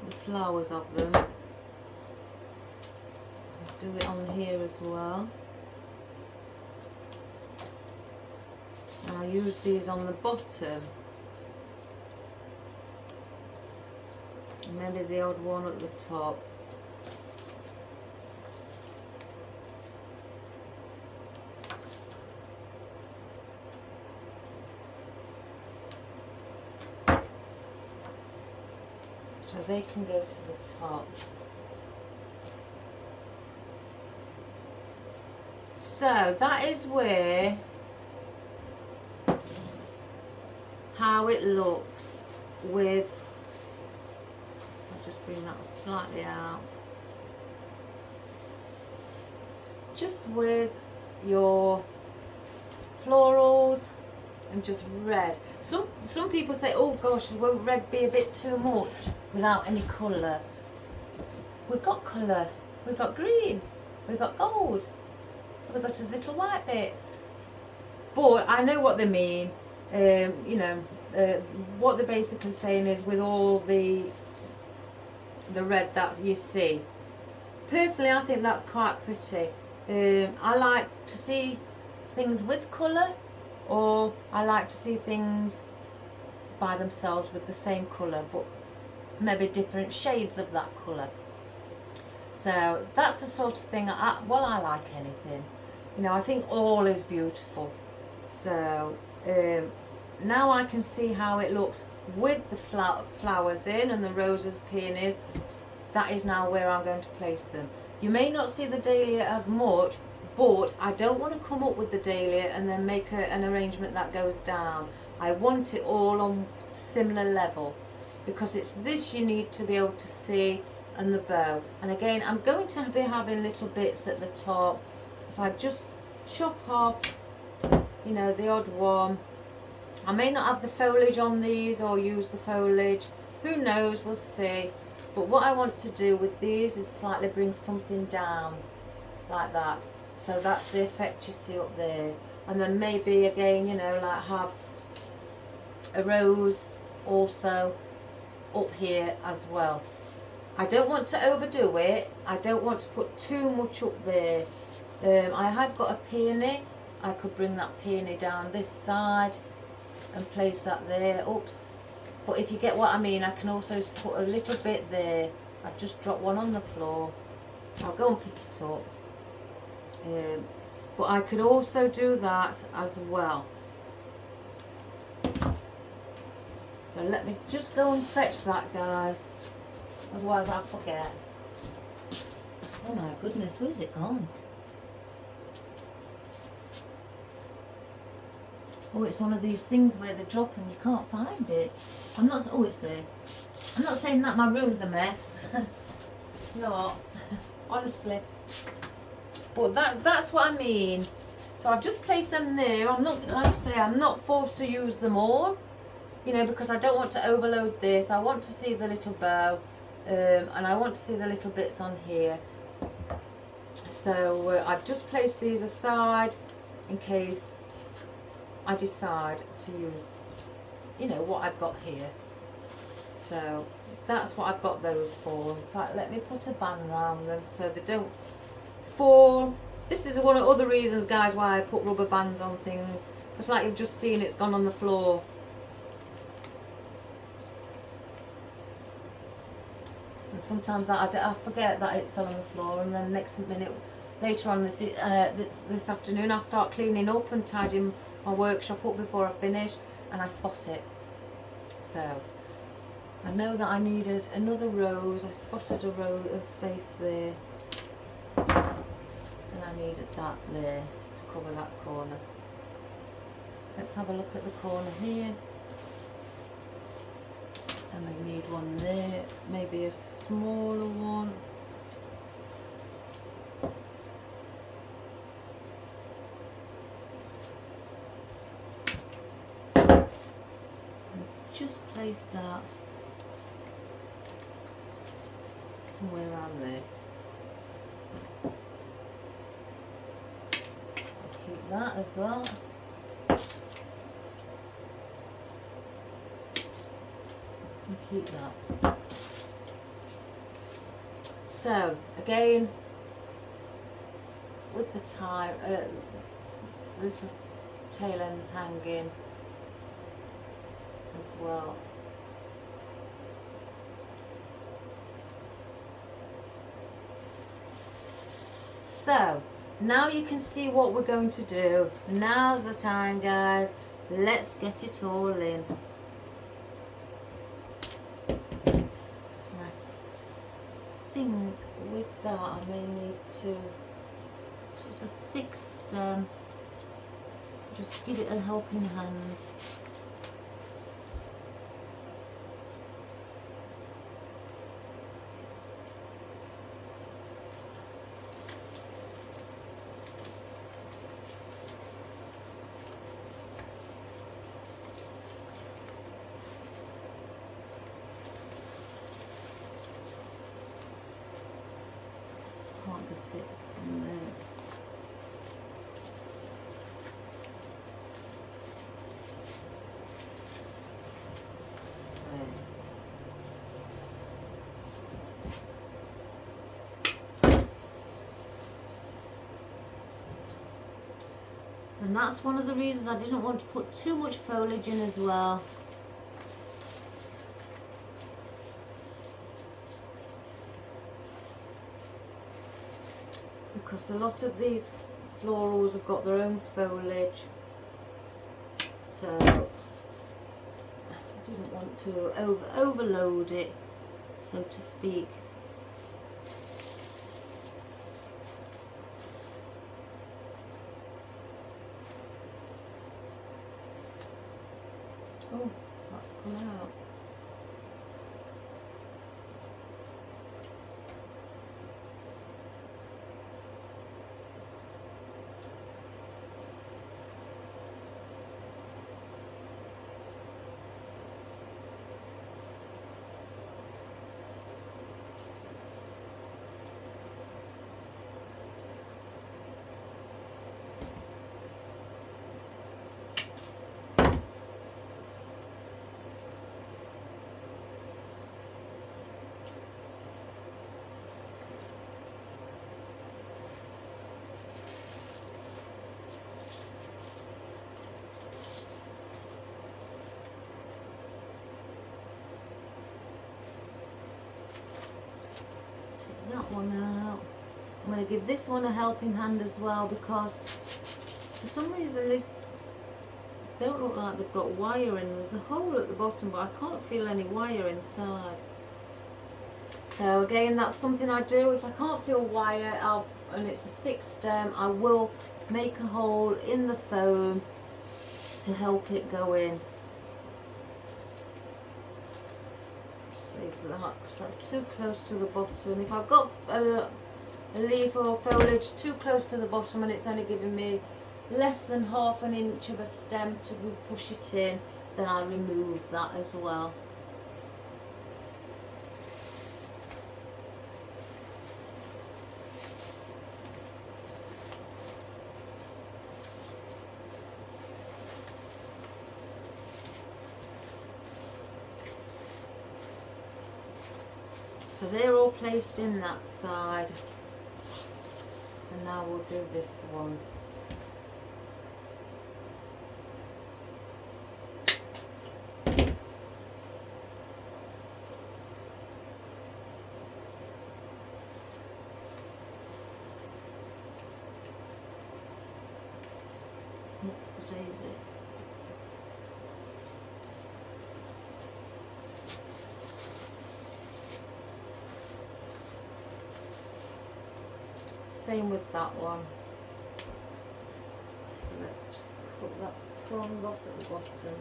the flowers of them. I'll do it on here as well. And I'll use these on the bottom. And maybe the odd one at the top. So they can go to the top. So that is where, how it looks with, I'll just bring that slightly out, just with your florals and just red. Some people say, oh gosh, won't red be a bit too much without any colour? We've got colour, we've got green, we've got gold, we've got as little white bits. But I know what they mean. You know, what they're basically saying is with all the red that you see. Personally, I think that's quite pretty. I like to see things with colour, or I like to see things by themselves with the same colour, but maybe different shades of that colour. So that's the sort of thing, well, I like anything. You know, I think all is beautiful. So now I can see how it looks with the flowers in and the roses, peonies. That is now where I'm going to place them. You may not see the dahlia as much, but I don't want to come up with the dahlia and then make an arrangement that goes down. I want it all on similar level, because it's this you need to be able to see, and the bow. And again, I'm going to be having little bits at the top. If I just chop off, you know, the odd one. I may not have the foliage on these or use the foliage. Who knows, we'll see. But what I want to do with these is slightly bring something down like that. So that's the effect you see up there. And then maybe again, you know, like have a rose also up here as well. I don't want to overdo it. I don't want to put too much up there. I have got a peony. I could bring that peony down this side and place that there. Oops. But if you get what I mean, I can also put a little bit there. I've just dropped one on the floor. I'll go and pick it up. But I could also do that as well. So let me just go and fetch that, guys. Otherwise I'll forget. Oh my goodness, where's it gone? Oh, it's one of these things where they drop and you can't find it. I'm not, oh, it's there. I'm not saying that my room's a mess. It's not, honestly. But that's what I mean. So I've just placed them there. I'm not, like I say, I'm not forced to use them all, you know, because I don't want to overload this. I want to see the little bow, and I want to see the little bits on here. So I've just placed these aside in case I decide to use, you know, what I've got here. So that's what I've got those for. In fact, let me put a band around them so they don't fall. This is one of the other reasons, guys, why I put rubber bands on things. It's like you've just seen it's gone on the floor. And sometimes I forget that it's fell on the floor, and then next minute, later on this afternoon, I start cleaning up and tidying my workshop up before I finish, and I spot it. So I know that I needed another rose. I spotted a space there, and I needed that there to cover that corner. Let's have a look at the corner here. And I need one there, maybe a smaller one. And just place that somewhere around there. that as well. And keep that. So again, with the tie, little tail ends hanging as well. So now you can see what we're going to do. Now's the time, guys. Let's get it all in. I think with that I may need to, it's a thick stem, just give it a helping hand. Can't get it from there. And that's one of the reasons I didn't want to put too much foliage in as well. Because a lot of these florals have got their own foliage. So I didn't want to overload it, so to speak. Oh, that's come out. That one out. I'm going to give this one a helping hand as well, because for some reason these don't look like they've got wire in. There's a hole at the bottom, but I can't feel any wire inside. So again, that's something I do. If I can't feel wire, and it's a thick stem, I will make a hole in the foam to help it go in. That, because that's too close to the bottom. If I've got a leaf or foliage too close to the bottom and it's only giving me less than ½ an inch of a stem to push it in, then I remove that as well. So they're all placed in that side. So now we'll do this one. Oops, a daisy. Same with that one. So let's just cut that prong off at the bottom.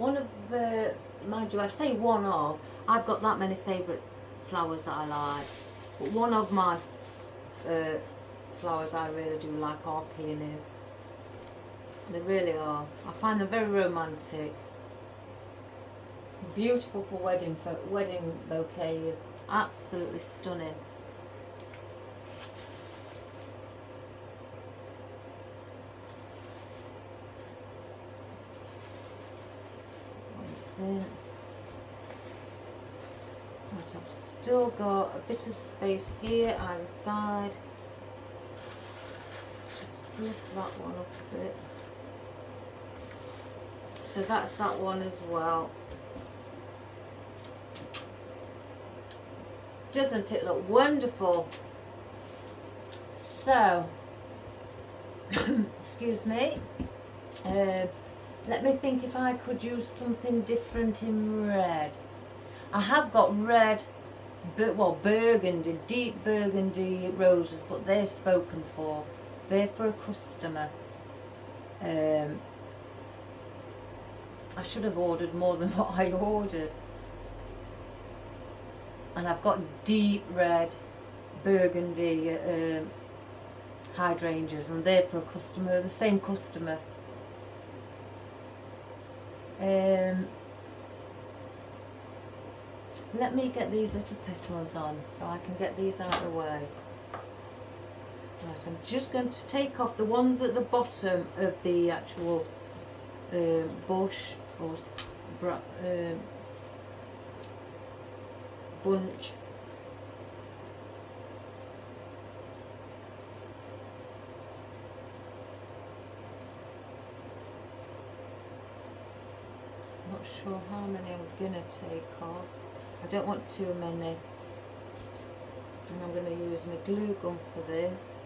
one of mind you, I say one of, I've got that many favourite flowers that I like, but one of my flowers I really do like are peonies. They really are. I find them very romantic. Beautiful for wedding bouquets. Absolutely stunning. That's it. Right, I've still got a bit of space here either side. Let's just flip that one up a bit. So that's that one as well. Doesn't it look wonderful? So, excuse me. Let me think if I could use something different in red. I have got red, burgundy, deep burgundy roses, but they're spoken for. They're for a customer. I should have ordered more than what I ordered. And I've got deep red burgundy hydrangeas, and they're for a customer, the same customer. Let me get these little petals on so I can get these out of the way. Right, I'm just going to take off the ones at the bottom of the actual bush or bunch. Not sure how many I'm going to take off. I don't want too many. And I'm going to use my glue gun for this.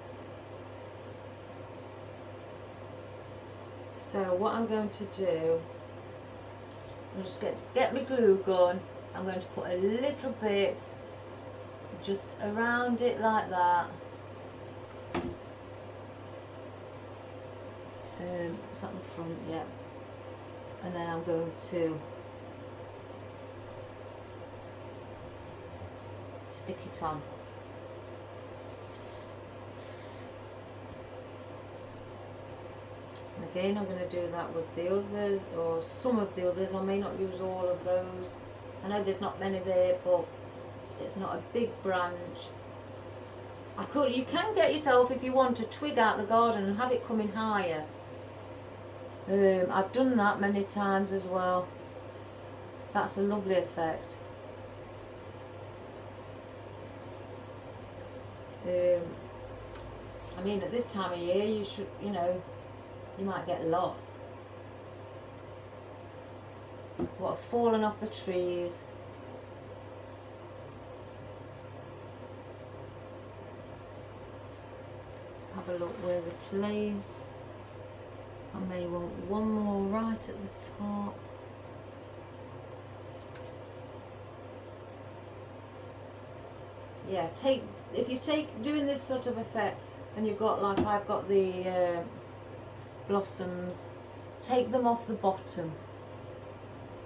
So what I'm going to do, I'm just going to get my glue gun. I'm going to put a little bit just around it like that. It's at the front, yeah. And then I'm going to stick it on. And again, I'm going to do that with the others, or some of the others. I may not use all of those. I know there's not many there, but it's not a big branch. You can get yourself, if you want, a twig out the garden and have it coming higher. I've done that many times as well. That's a lovely effect. I mean, at this time of year, you should, you might get lost. What have fallen off the trees. Let's have a look where we place. I may want one more right at the top. Yeah, if you take doing this sort of effect, and you've got, like I've got the blossoms, take them off the bottom.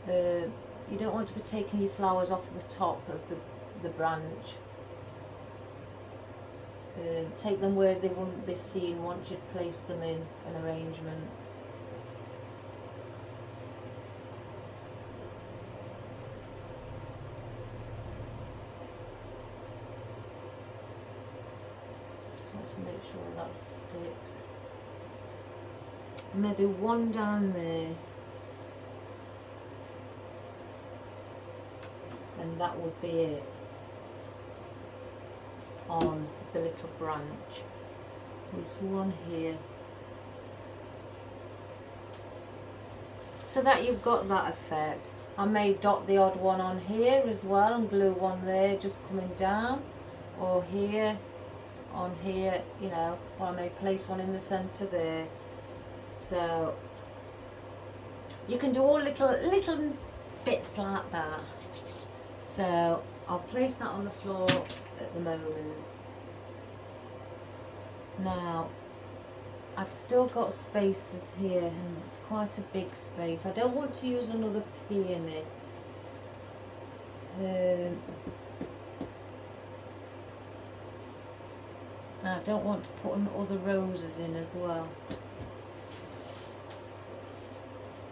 You don't want to be taking your flowers off the top of the branch. Take them where they wouldn't be seen once you'd place them in an arrangement. Just want to make sure that sticks. Maybe one down there. And that would be it on the little branch. There's one here. So that you've got that effect. I may dot the odd one on here as well and glue one there just coming down, or here, on here, or I may place one in the centre there. So you can do all little bits like that. So I'll place that on the floor at the moment. Now I've still got spaces here, and it's quite a big space. I don't want to use another peony. I don't want to put other roses in as well.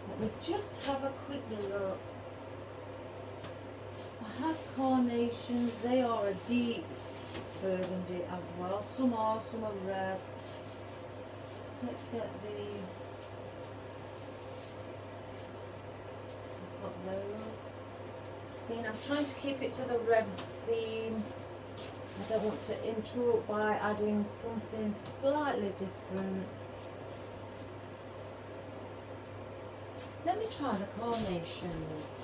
Let me just have a quick look. I have carnations. They are a deep burgundy as well. Some are red. Let's get I've got those. Again, I'm trying to keep it to the red theme. I don't want to interrupt by adding something slightly different. Let me try the carnations,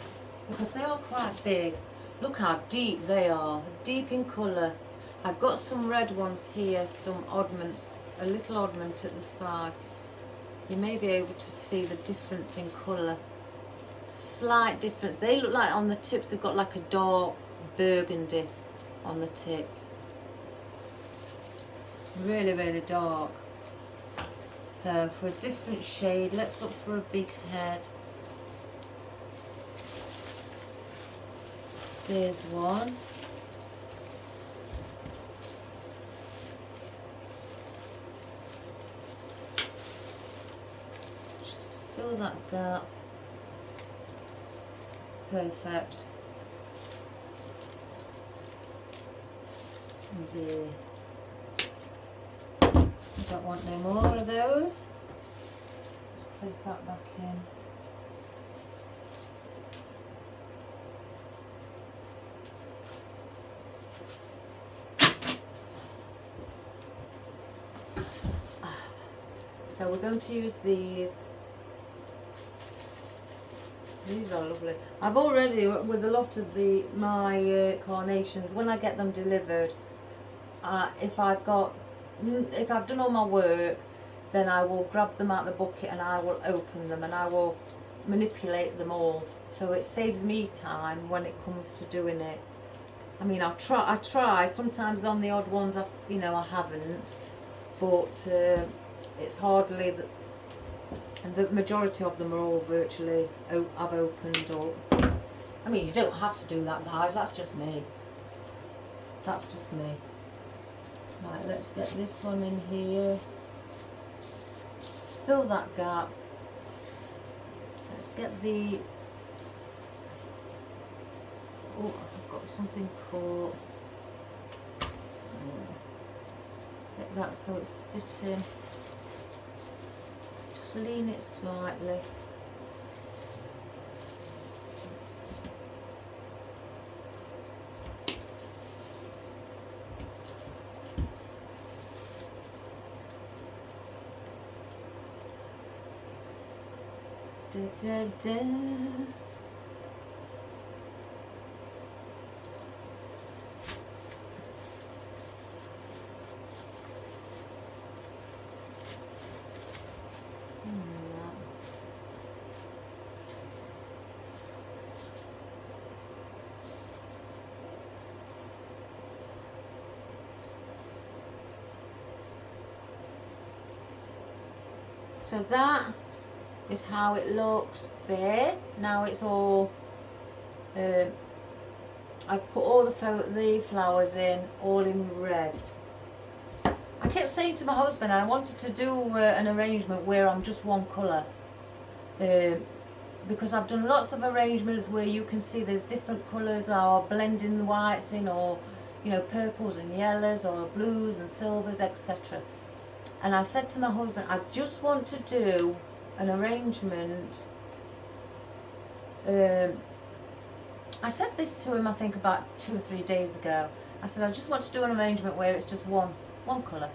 because they are quite big. Look how deep they are, deep in colour. I've got some red ones here, some oddments, a little oddment at the side. You may be able to see the difference in colour. Slight difference. They look like on the tips they've got like a dark burgundy on the tips. Really, really dark. So for a different shade, let's look for a big head. There's one. Just to fill that gap. Perfect. And there. I don't want no more of those. Let's place that back in. So we're going to use these. These are lovely. I've already, with a lot of my carnations, when I get them delivered, if I've done all my work, then I will grab them out of the bucket and I will open them and I will manipulate them all. So it saves me time when it comes to doing it. I mean, I try. Sometimes on the odd ones, I haven't, but it's hardly that. And the majority of them are all virtually I've opened up. I mean, you don't have to do that, guys. That's just me. That's just me. Right, let's get this one in here. Fill that gap. Let's get the... Oh, I've got something caught. Get that so it's sitting. Just lean it slightly. Da, da, da. So that is how it looks there. Now it's all, I've put all the flowers in, all in red. I kept saying to my husband, I wanted to do an arrangement where I'm just one colour. Because I've done lots of arrangements where you can see there's different colours, or blending the whites in, or purples and yellows, or blues and silvers, etc. And I said to my husband, I just want to do an arrangement. I said this to him, I think about 2 or 3 days ago. I said, I just want to do an arrangement where it's just one colour.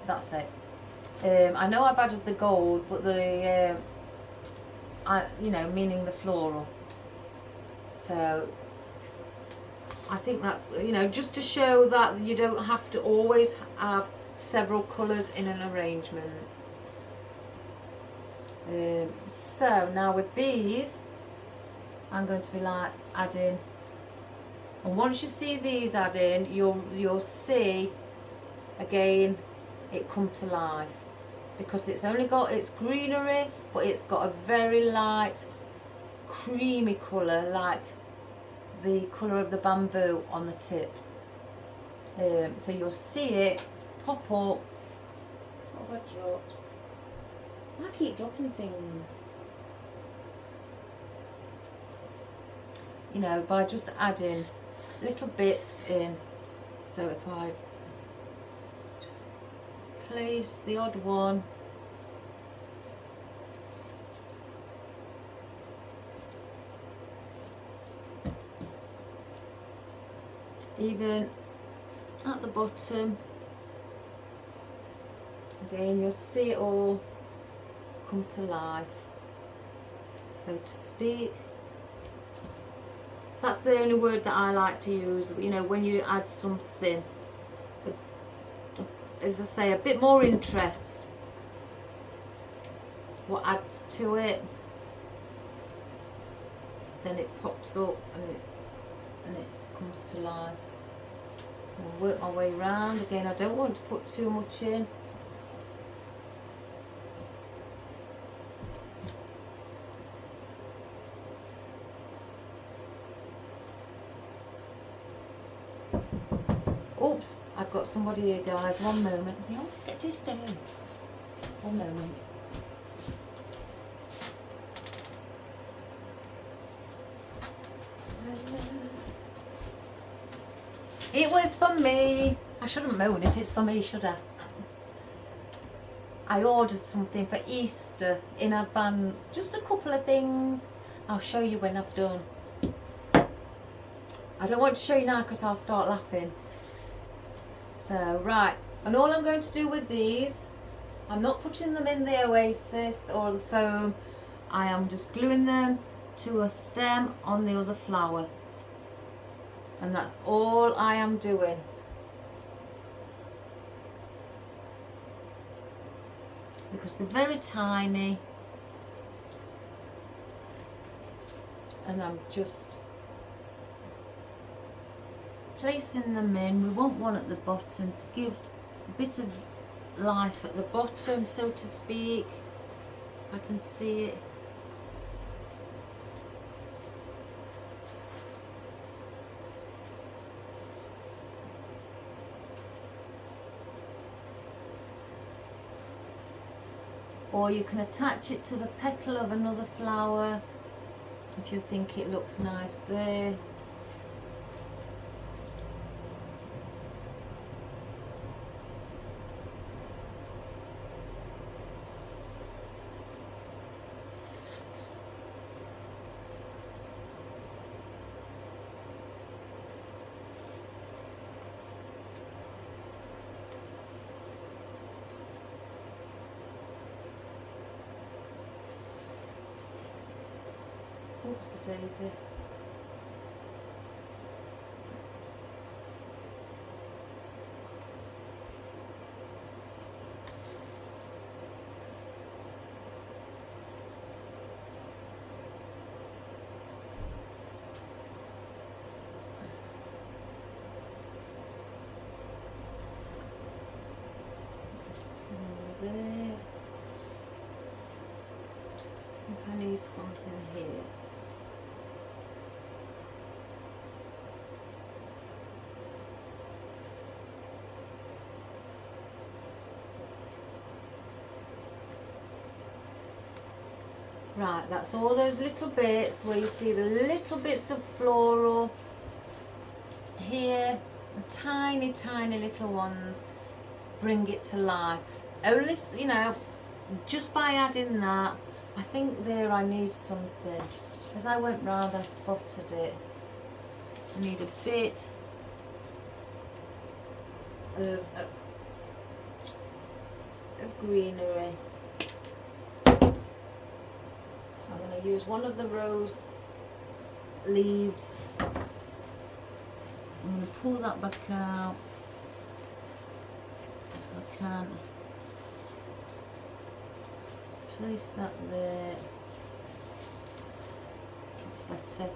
That's it. I know I've added the gold, but the meaning the floral. So I think that's just to show that you don't have to always have several colours in an arrangement. So now with these, I'm going to be like adding, and once you see these adding, you'll see again it come to life. because it's only got, it's greenery, but it's got a very light creamy colour, like the colour of the bamboo on the tips. So you'll see it pop up. What have I dropped? I keep dropping things. You know, by just adding little bits in. So if I just place the odd one, even at the bottom, again you'll see it all come to life, so to speak. That's the only word that I like to use, you know, when you add something, as I say, a bit more interest. What adds to it, then it pops up and it comes to life. I'll work my way around. Again, I don't want to put too much in. Oops, I've got somebody here, guys. One moment. We always get disturbed. One moment. It was for me. I shouldn't moan if it's for me, should I? I ordered something for Easter in advance. Just a couple of things. I'll show you when I've done. I don't want to show you now because I'll start laughing. So, right. And all I'm going to do with these, I'm not putting them in the Oasis or the foam. I am just gluing them to a stem on the other flower. And that's all I am doing. Because they're very tiny. And I'm just placing them in. We want one at the bottom to give a bit of life at the bottom, so to speak. I can see it. Or you can attach it to the petal of another flower if you think it looks nice there. Oopsie daisy. There. I think I need something here. Right, that's all those little bits where you see the little bits of floral here, the tiny, tiny little ones bring it to life. Only, you know, just by adding that, I think there I need something. As I went round, I spotted it. I need a bit of greenery. So I'm going to use one of the rose leaves. I'm going to pull that back out if I can. Place that there. That's better.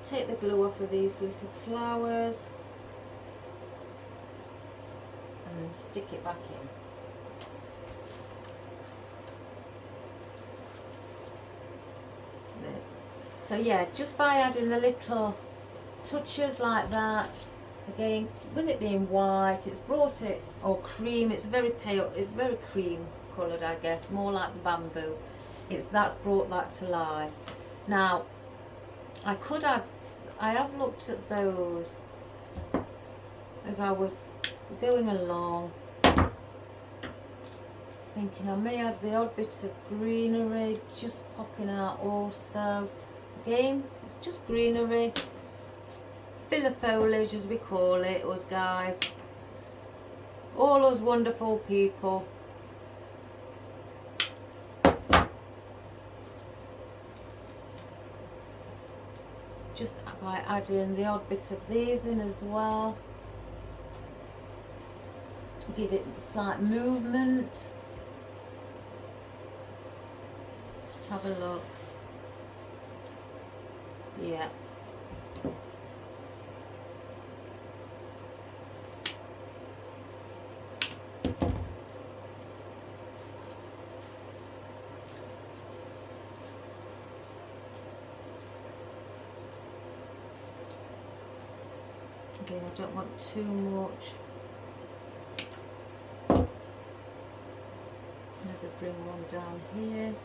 Take the glue off of these little flowers and then stick it back in. So yeah, just by adding the little touches like that, again, with it being white, it's brought it, or cream, it's very pale, it's very cream coloured, I guess, more like the bamboo. That's brought that to life. Now, I could add, I have looked at those as I was going along, thinking I may add the odd bit of greenery just popping out also. Again, it's just greenery, filler foliage as we call it, us guys, all us wonderful people. Just by adding the odd bit of these in as well, give it slight movement. Let's have a look. Yeah. Again, I don't want too much. Maybe bring one down here.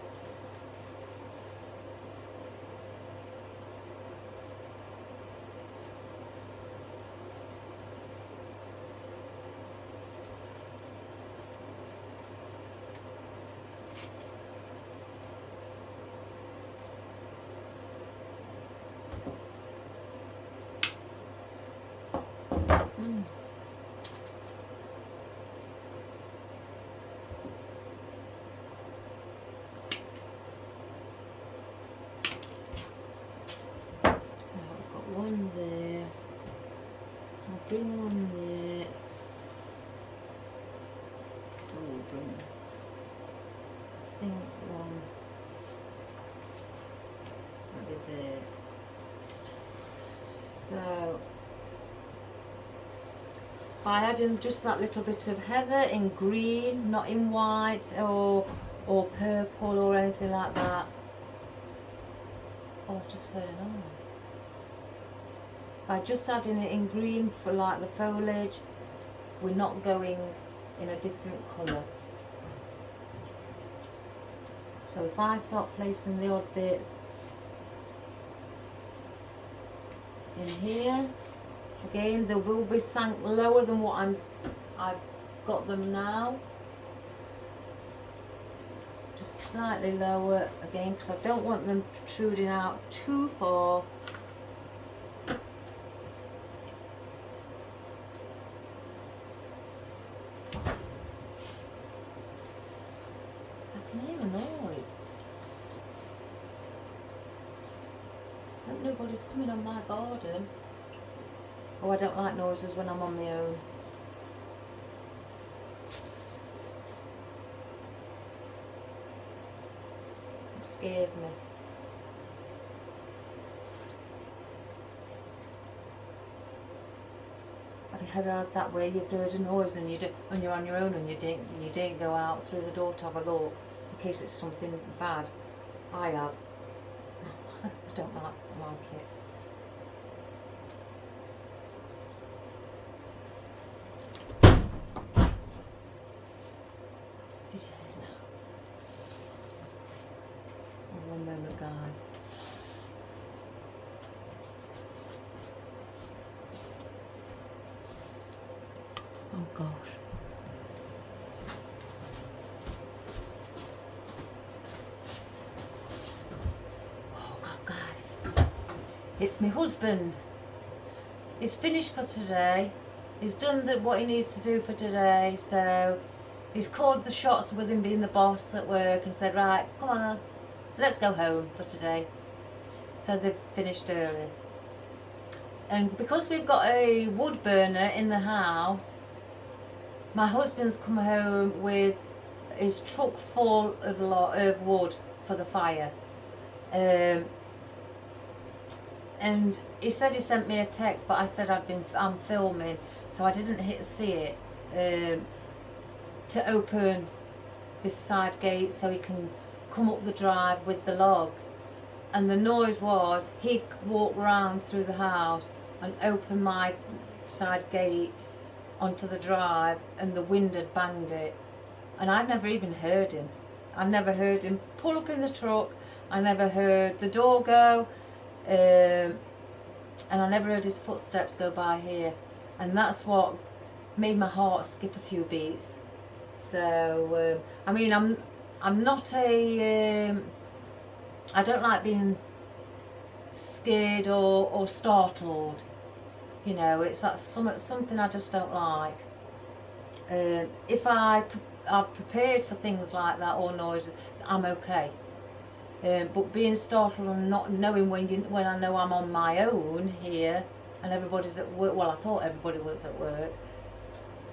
One there, I'll bring one there, bring, I think one, maybe there. So, by adding just that little bit of heather in green, not in white or purple or anything like that. Oh, I've just heard a noise. By just adding it in green for like the foliage, we're not going in a different colour. So if I start placing the odd bits in here, again they will be sank lower than what I've got them now. Just slightly lower again, because I don't want them protruding out too far. I can hear a noise. I hope nobody's coming on my garden. Oh, I don't like noises when I'm on my own. It scares me. Have you ever had that where you've heard a noise and when you're on your own and you didn't go out through the door to have a look in case it's something bad? I have. I don't like it. Did you hear that? Oh, one moment, guys. Oh gosh. Oh God, guys. It's my husband. He's finished for today. He's done what he needs to do for today, so he's called the shots with him being the boss at work and said, right, come on, let's go home for today. So they've finished early. And because we've got a wood burner in the house, my husband's come home with his truck full of wood for the fire. And he said he sent me a text, but I said I'm filming, so I didn't see it, to open this side gate so he can come up the drive with the logs. And the noise was, he'd walk round through the house and open my side gate onto the drive, and the wind had banged it. And I'd never even heard him. I never heard him pull up in the truck. I never heard the door go. And I never heard his footsteps go by here. And that's what made my heart skip a few beats. So, I mean, I'm not a... I don't like being scared or startled. You know, it's that something I just don't like. If I've prepared for things like that or noise, I'm okay. But being startled and not knowing when I know I'm on my own here and everybody's at work, well, I thought everybody was at work,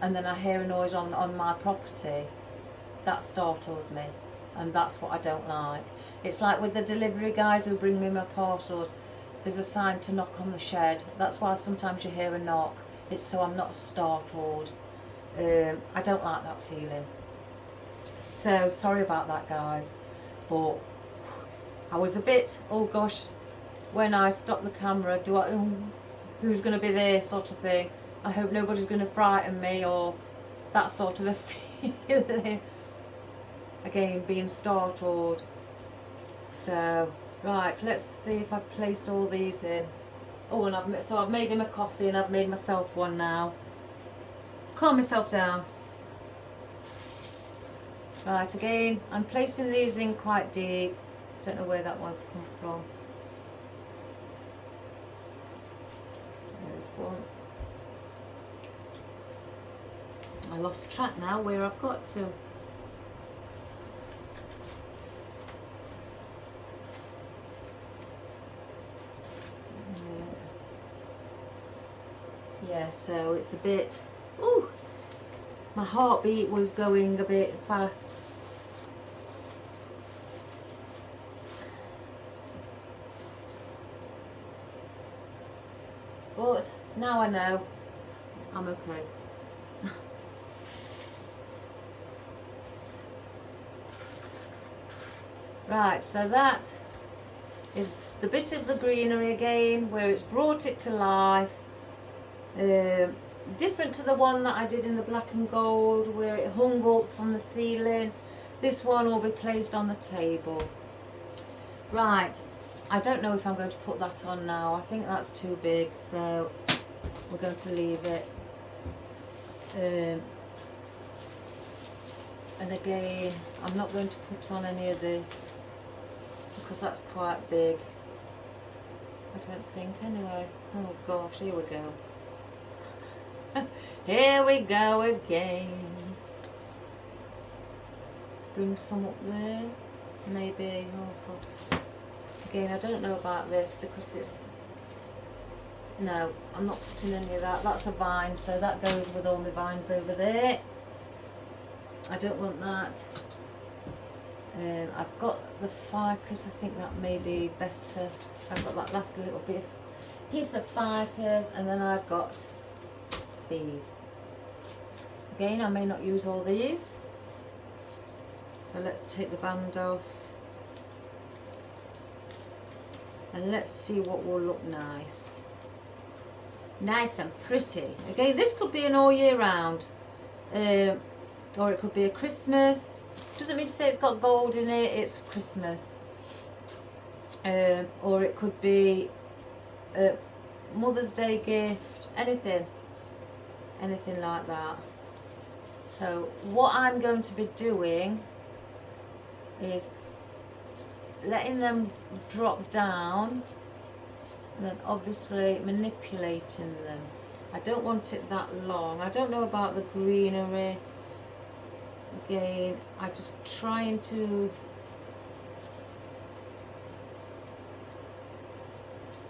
and then I hear a noise on my property, that startles me, and that's what I don't like. It's like with the delivery guys who bring me my parcels, there's a sign to knock on the shed. That's why sometimes you hear a knock. It's so I'm not startled. I don't like that feeling. So sorry about that, guys. But I was a bit, oh gosh, when I stopped the camera, who's going to be there sort of thing. I hope nobody's going to frighten me or that sort of a feeling. Again, being startled. So, right, let's see if I've placed all these in. Oh, and I've made him a coffee and I've made myself one now. Calm myself down. Right, again, I'm placing these in quite deep. Don't know where that one's come from. There's one. I lost track now where I've got to. Yeah, so it's a bit, ooh, my heartbeat was going a bit fast. But now I know I'm okay. Right, so that is the bit of the greenery again where it's brought it to life. Different to the one that I did in the black and gold where it hung up from the ceiling. This one will be placed on the table. Right, I don't know if I'm going to put that on now. I think that's too big, so we're going to leave it. And again, I'm not going to put on any of this because that's quite big. I don't think anyway. Oh gosh, here we go. Here we go again. Bring some up there. Maybe. Oh God. Again, I don't know about this because it's... No, I'm not putting any of that. That's a vine, so that goes with all my vines over there. I don't want that. I've got the ficus. I think that may be better. So I've got that last little piece of ficus, and then I've got these. Again, I may not use all these. So let's take the band off. And let's see what will look nice. Nice and pretty. Again, this could be an all year round. Or it could be a Christmas. Doesn't mean to say it's got gold in it, it's Christmas. Or it could be a Mother's Day gift, anything like that. So what I'm going to be doing is letting them drop down and then obviously manipulating them. I don't want it that long. I don't know about the greenery. Again, I'm just trying to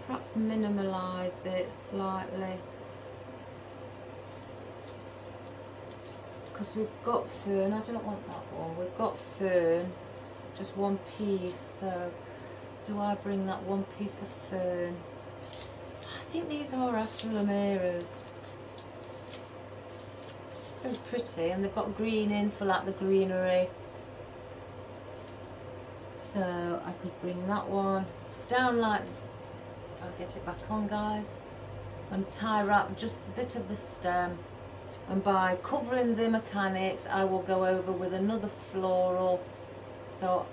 perhaps minimalise it slightly. Because we've got fern, I don't want that one. We've got fern, just one piece. So do I bring that one piece of fern? I think these are Astralomeras. Very pretty, and they've got green in for like the greenery. So I could bring that one. down like, I'll get it back on, guys, and tie wrap just a bit of the stem, and by covering the mechanics I will go over with another floral. So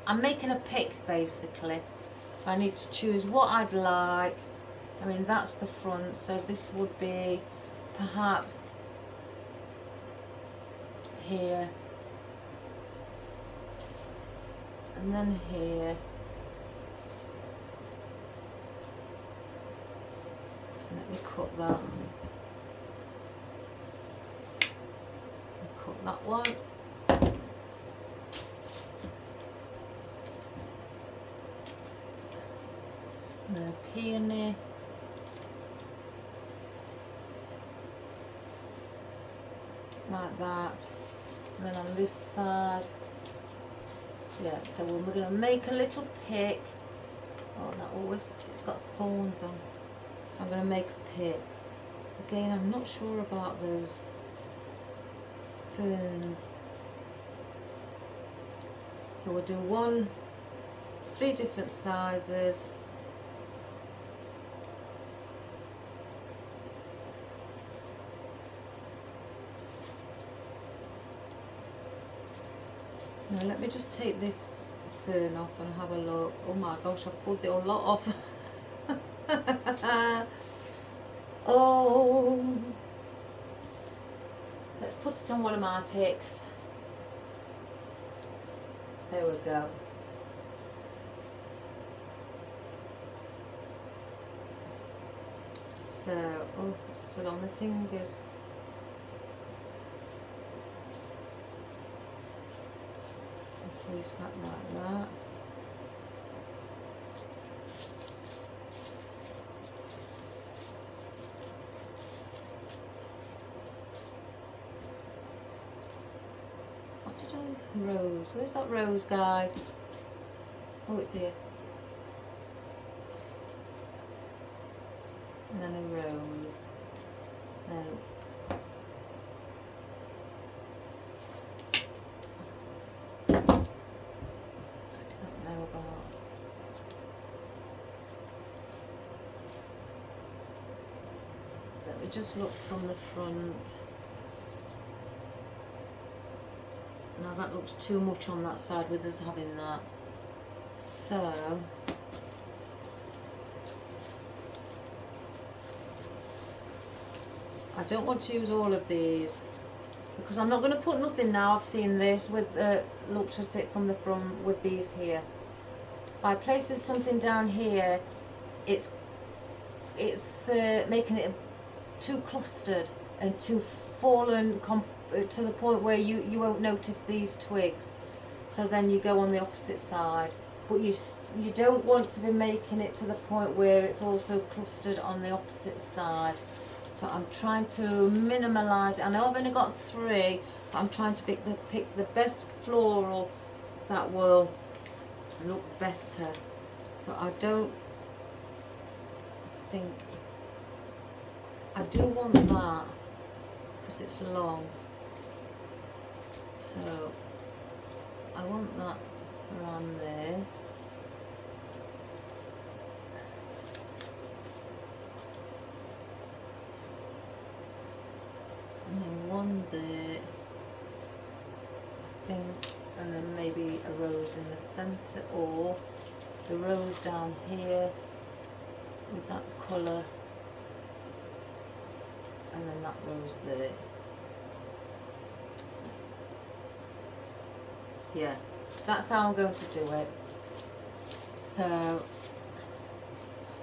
I'm making a pick basically, so I need to choose what I'd like. I mean, that's the front, so this would be perhaps here, and then here, let me cut that, cut that one, and then a peony, like that, and then on this side, yeah, so we're going to make a little pick. Oh, that always, it's got thorns on, so I'm going to make a pick. Again, I'm not sure about those ferns, so we'll do 3 different sizes. Now let me just take this fern off and have a look. Oh my gosh, I've pulled the whole lot off. Oh, let's put it on one of my picks. There we go. So, oh, it's still on the fingers. Place that like that. What did I... Rose. Where's that rose, guys? Oh, it's here. And then a rose. Then just look from the front. Now that looks too much on that side with us having that. So I don't want to use all of these because I'm not going to put nothing now. I've seen this with looked at it from the front with these here. By placing something down here, it's making it too clustered and too fallen to the point where you won't notice these twigs. So then you go on the opposite side, but you don't want to be making it to the point where it's also clustered on the opposite side. So I'm trying to minimalize it. I know I've only got 3, but I'm trying to pick the best floral that will look better. So I don't think, I do want that because it's long, so I want that around there, and then one there, I think, and then maybe a rose in the centre, or the rose down here with that colour, and then that rose there. Yeah, that's how I'm going to do it. So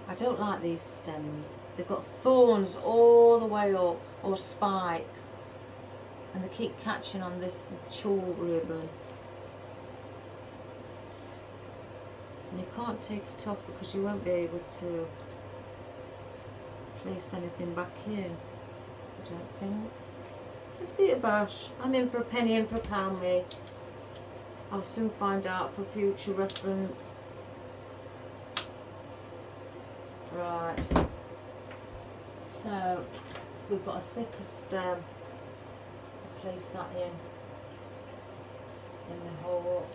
I don't like these stems. They've got thorns all the way up, or spikes, and they keep catching on this tulle ribbon. And you can't take it off because you won't be able to place anything back in, I don't think. Let's give it a bash. I'm in for a penny, in for a pound, me. I'll soon find out for future reference. Right. So we've got a thicker stem. Place that in the hole.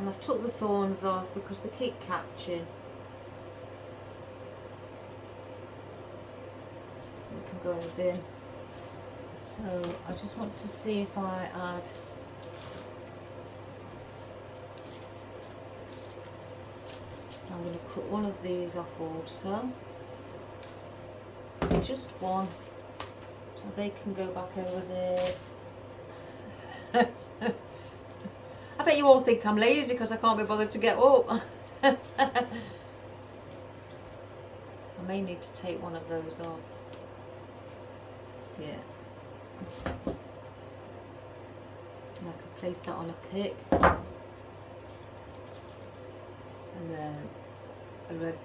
And I've took the thorns off because they keep catching. They can go in the bin. So I just want to see if I add I'm going to cut one of these off also, just one, so they can go back over there. I bet you all think I'm lazy because I can't be bothered to get up. I may need to take one of those off. Yeah. And I can place that on a pick. And then a red.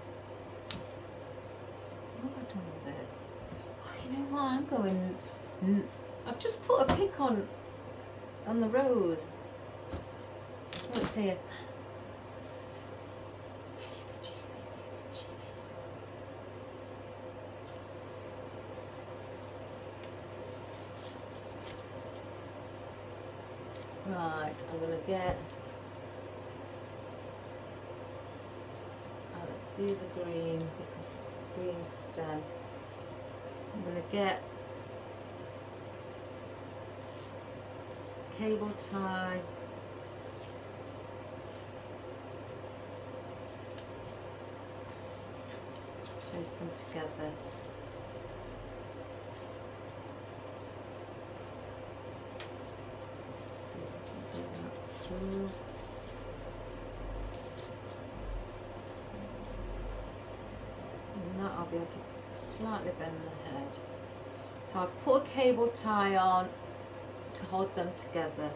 What have I done with it? Oh, you know what? I'm going. I've just put a pick on the rose. Let's see. Right, I'm going to get. Let's use a green because green stem. I'm going to get cable tie. Place them together. Let's see if I can do that through. And that I'll be able to slightly bend the head. So I've put a cable tie on to hold them together.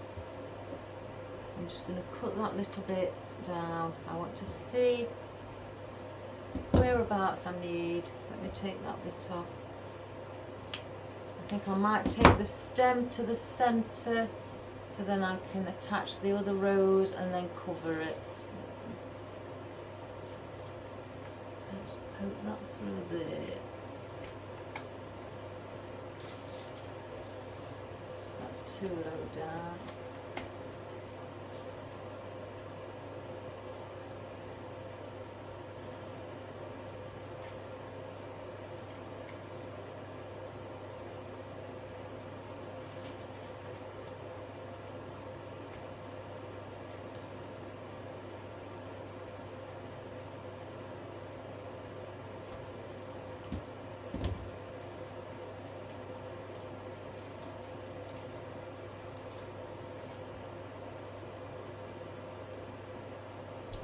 I'm just going to cut that little bit down. I want to see whereabouts I need. Let me take that bit off. I think I might take the stem to the centre so then I can attach the other rose and then cover it. Let's poke that through there. That's too low down.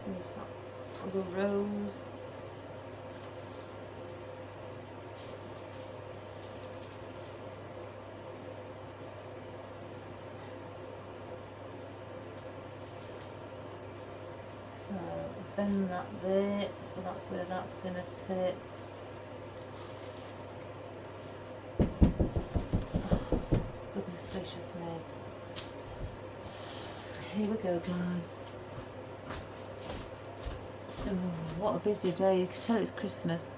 There's that other rose. So bend that there, so that's where that's going to sit. Oh, goodness gracious me. Here we go, guys. Oh, what a busy day. You can tell it's Christmas.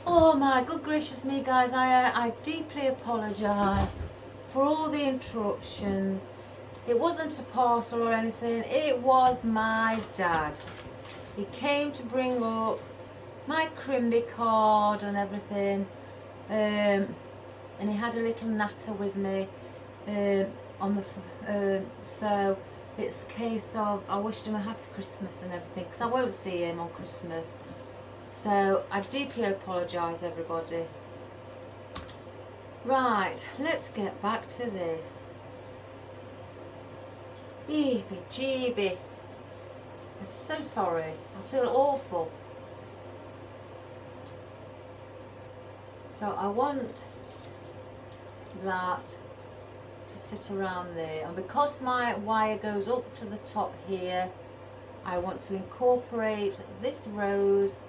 Oh my good gracious me, guys. I deeply apologise for all the interruptions. It wasn't a parcel or anything. It was my dad. He came to bring up my Crimby card and everything. And he had a little natter with me. On the so it's a case of I wished him a happy Christmas and everything because I won't see him on Christmas, so I deeply apologise everybody. Right, let's get back to this. Jeebie jeebie, I'm so sorry, I feel awful. So I want that to sit around there, and because my wire goes up to the top here, I want to incorporate this rose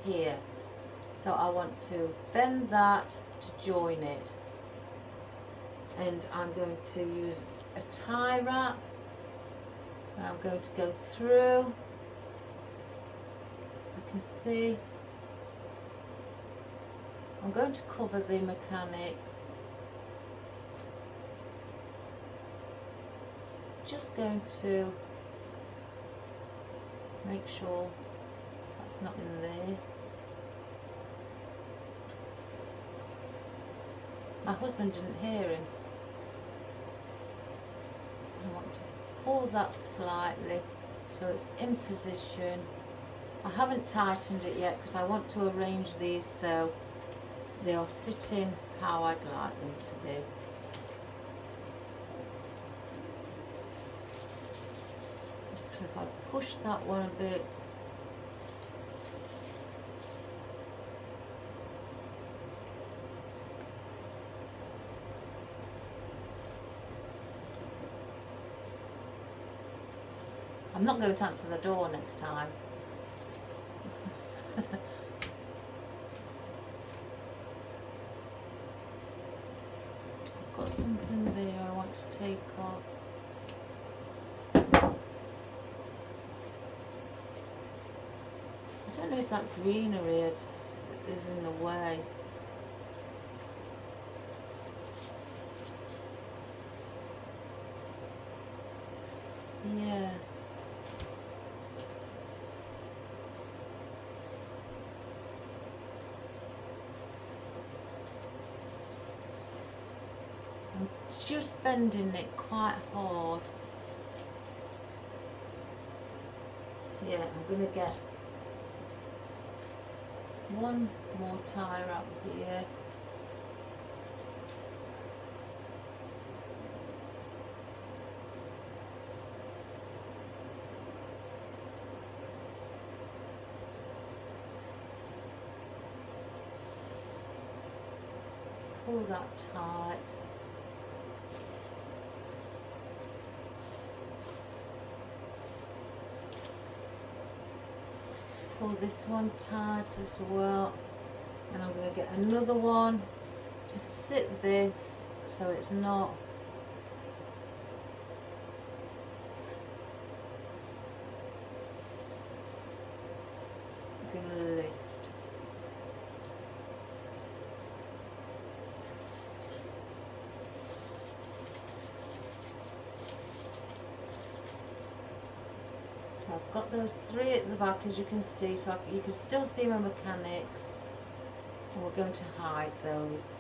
here, so I want to bend that to join it, and I'm going to use a tie wrap and I'm going to go through. I can see I'm going to cover the mechanics. just going to make sure that's not in there. My husband didn't hear him. I want to pull that slightly so it's in position. I haven't tightened it yet because I want to arrange these so they are sitting how I'd like them to be. So if I push that one a bit, I'm not going to answer the door next time. I've got something there I want to take off. I don't know if that greenery is in the way. Yeah. I'm just bending it quite hard. Yeah, I'm going to get one more tire out here. Pull that tight. Pull this one tight as well. And I'm going to get another one to sit this so it's not going to lift. So I've got those three at the back, as you can see, so you can still see my mechanics, and we're going to hide those.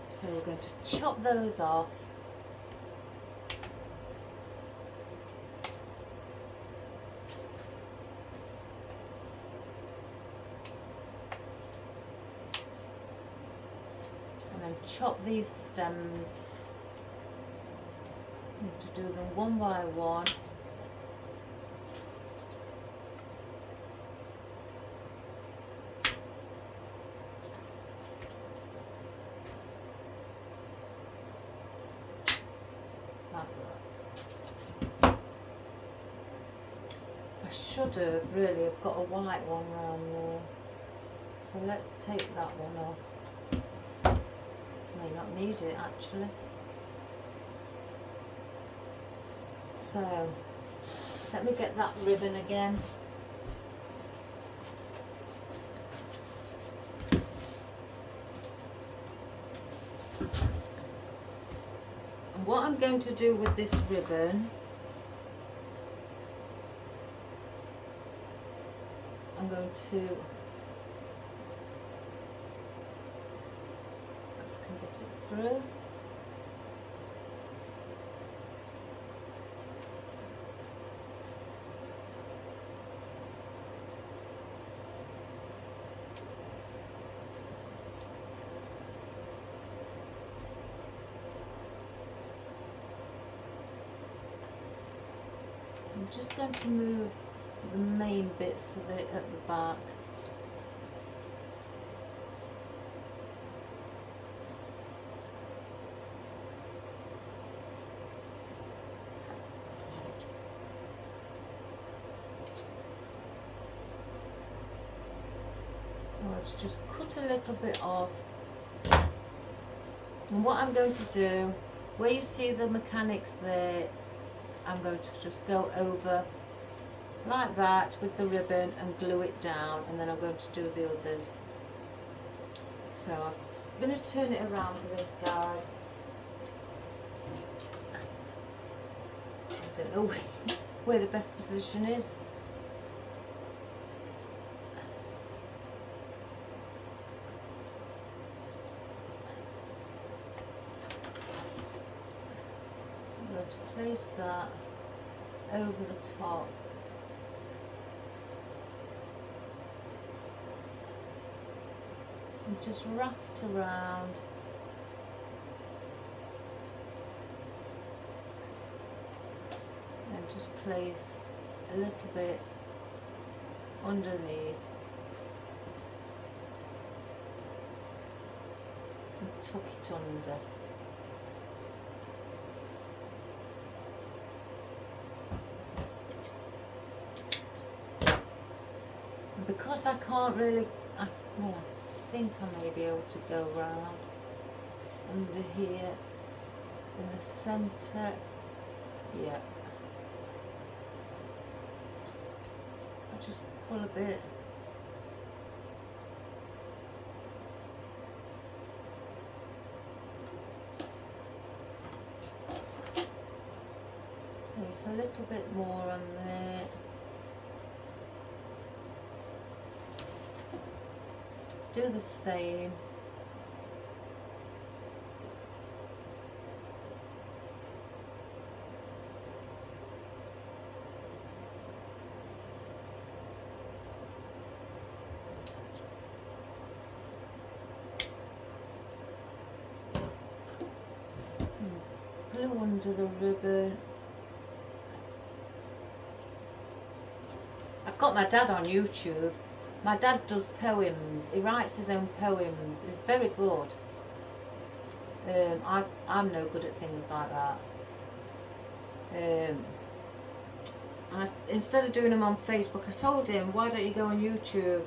So we're going to chop those off. And then chop these stems. Need to do them one by one. I should have really have got a white one round there. So let's take that one off. May not need it actually. So let me get that ribbon again. And what I'm going to do with this ribbon, I'm going to, if I can get it through. I'm just going to move the main bits of it at the back. Let's just cut a little bit off. And what I'm going to do, where you see the mechanics there, I'm going to just go over like that with the ribbon and glue it down, and then I'm going to do the others. So I'm going to turn it around for this, guys. I don't know where the best position is. So I'm going to place that over the top. And just wrap it around. And just place a little bit underneath. And tuck it under. And because I can't really, I think I may be able to go round under here in the centre. Yeah. I just pull a bit. Place a little bit more on there. Do the same. Glue under the ribbon. I've got my dad on YouTube. My dad does poems. He writes his own poems. It's very good. I'm no good at things like that. Instead of doing them on Facebook, I told him, why don't you go on YouTube?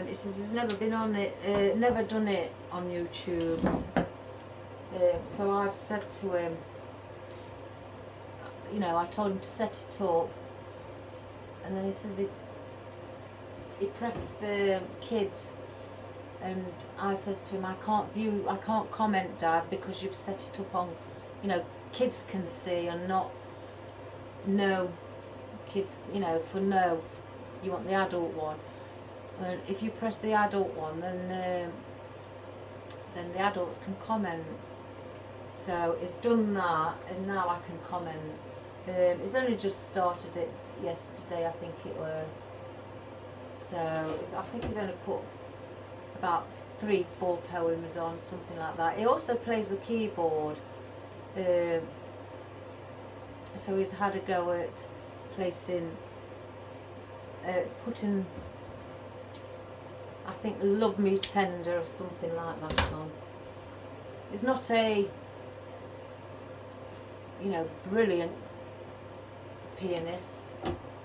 He says he's never been on it, never done it on YouTube. So I've said to him, you know, I told him to set it up, and then he says he pressed kids, and I said to him, I can't comment, Dad, because you've set it up on, you know, kids can see and not no kids, you know, for no, you want the adult one, and if you press the adult one, then the adults can comment. So it's done that, and now I can comment. It's only just started it yesterday, I think it were. So I think he's only put about 3-4 poems on, something like that. He also plays the keyboard. So he's had a go at placing, putting, I think, Love Me Tender or something like that on. It's not a, you know, brilliant pianist,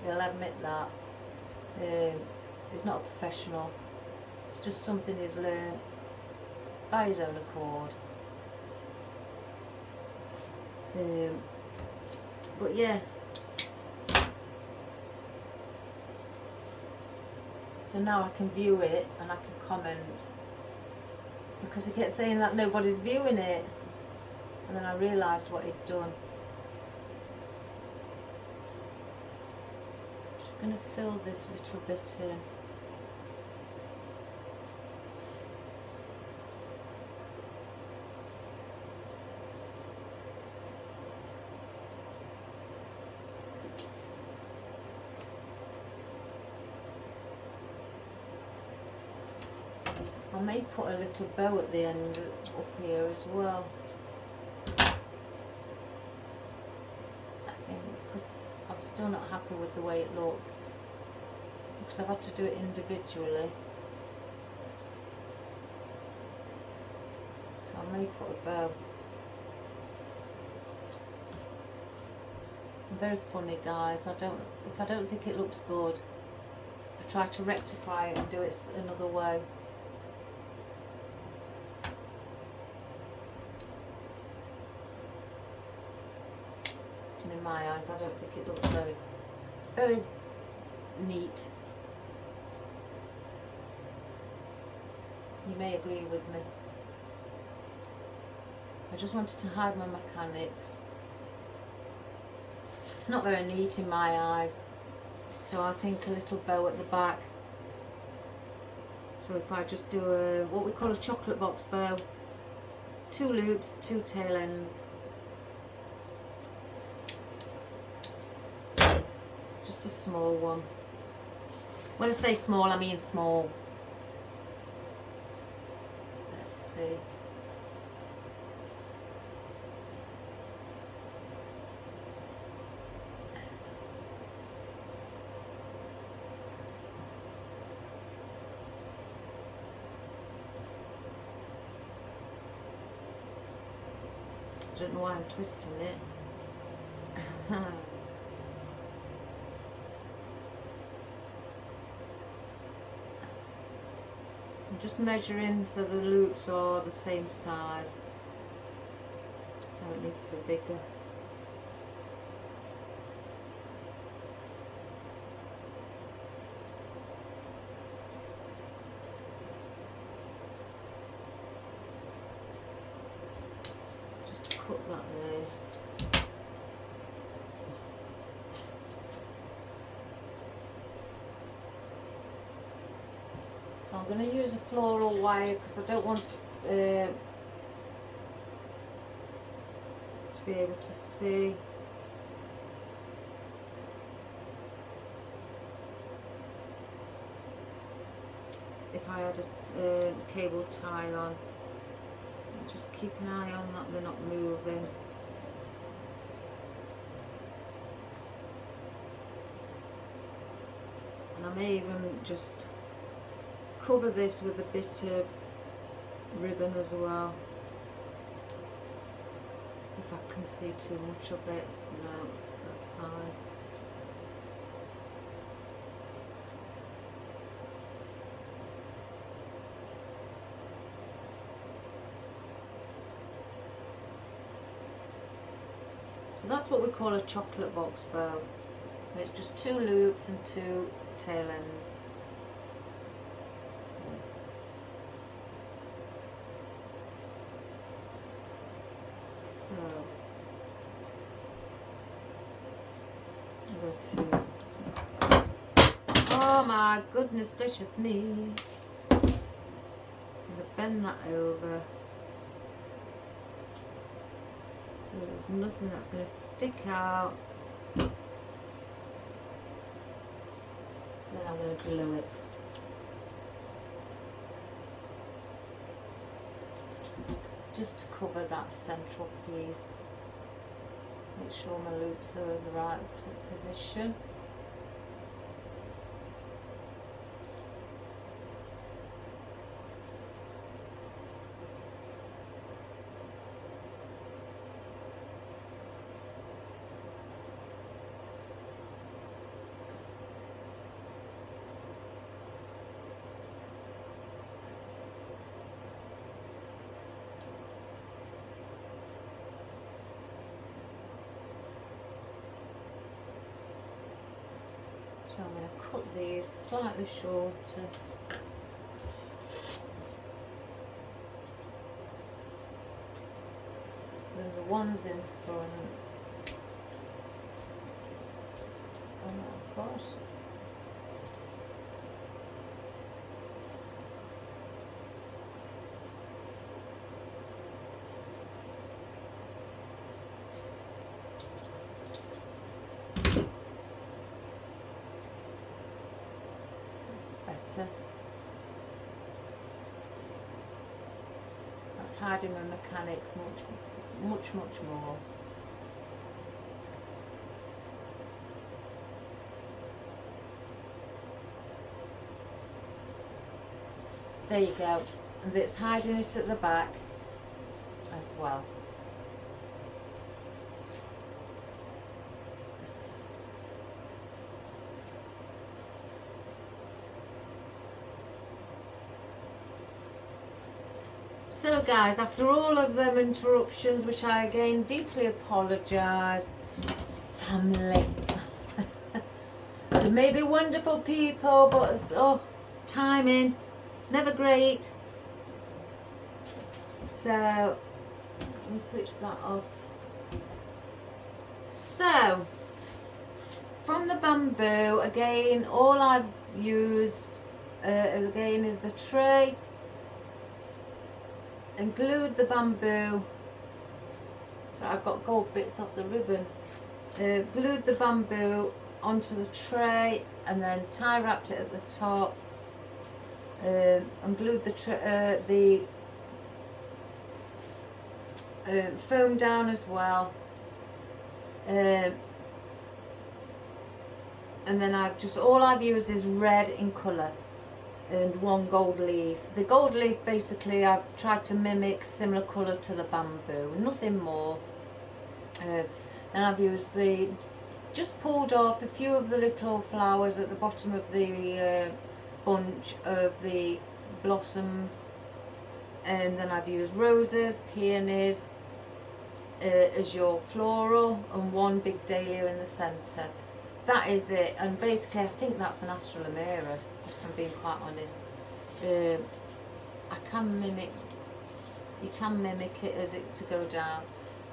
he'll admit that. He's not a professional. It's just something he's learned by his own accord. But yeah. So now I can view it and I can comment, because he kept saying that nobody's viewing it, and then I realised what he'd done. Just going to fill this little bit in. I may put a little bow at the end up here as well. I think, because I'm still not happy with the way it looks, because I've had to do it individually. So I may put a bow. I'm very funny, guys. If I don't think it looks good, I try to rectify it and do it another way. And in my eyes, I don't think it looks very very neat. You may agree with me. I just wanted to hide my mechanics. It's not very neat in my eyes, so I think a little bow at the back. So if I just do a what we call a chocolate box bow, 2 loops, 2 tail ends, just a small one. When I say small, I mean small. Let's see. I don't know why I'm twisting it. I'm just measuring so the loops are the same size. Oh, it needs to be bigger. Just cut that there. So I'm going to use a floral wire because I don't want to be able to see. If I had a cable tie on, just keep an eye on that they're not moving. And I may even just cover this with a bit of ribbon as well. If I can see too much of it, no, that's fine. So that's what we call a chocolate box bow. It's just 2 loops and 2 tail ends. So I'm going to, oh my goodness gracious me, I'm going to bend that over so there's nothing that's going to stick out. Then I'm going to glue it. Just to cover that central piece. Make sure my loops are in the right position. So I'm going to cut these slightly shorter. Than the ones in front. Oh my gosh. Better. That's hiding my mechanics much more. There you go, and it's hiding it at the back as well. So guys, after all of them interruptions, which I again deeply apologise, family, They may be wonderful people, but it's, oh, timing, it's never great. So let me switch that off. So from the bamboo, again, all I've used again is the tray, and glued the bamboo. So I've got gold bits off the ribbon. Glued the bamboo onto the tray, and then tie wrapped it at the top, and glued the foam down as well. And then all I've used is red in colour and one gold leaf. The gold leaf, basically I've tried to mimic similar colour to the bamboo, nothing more. And I've used just pulled off a few of the little flowers at the bottom of the bunch of the blossoms, and then I've used roses, peonies as your floral, and one big dahlia in the centre. That is it, and basically I think that's an Astralomera, if I'm being quite honest. You can mimic it as it to go down,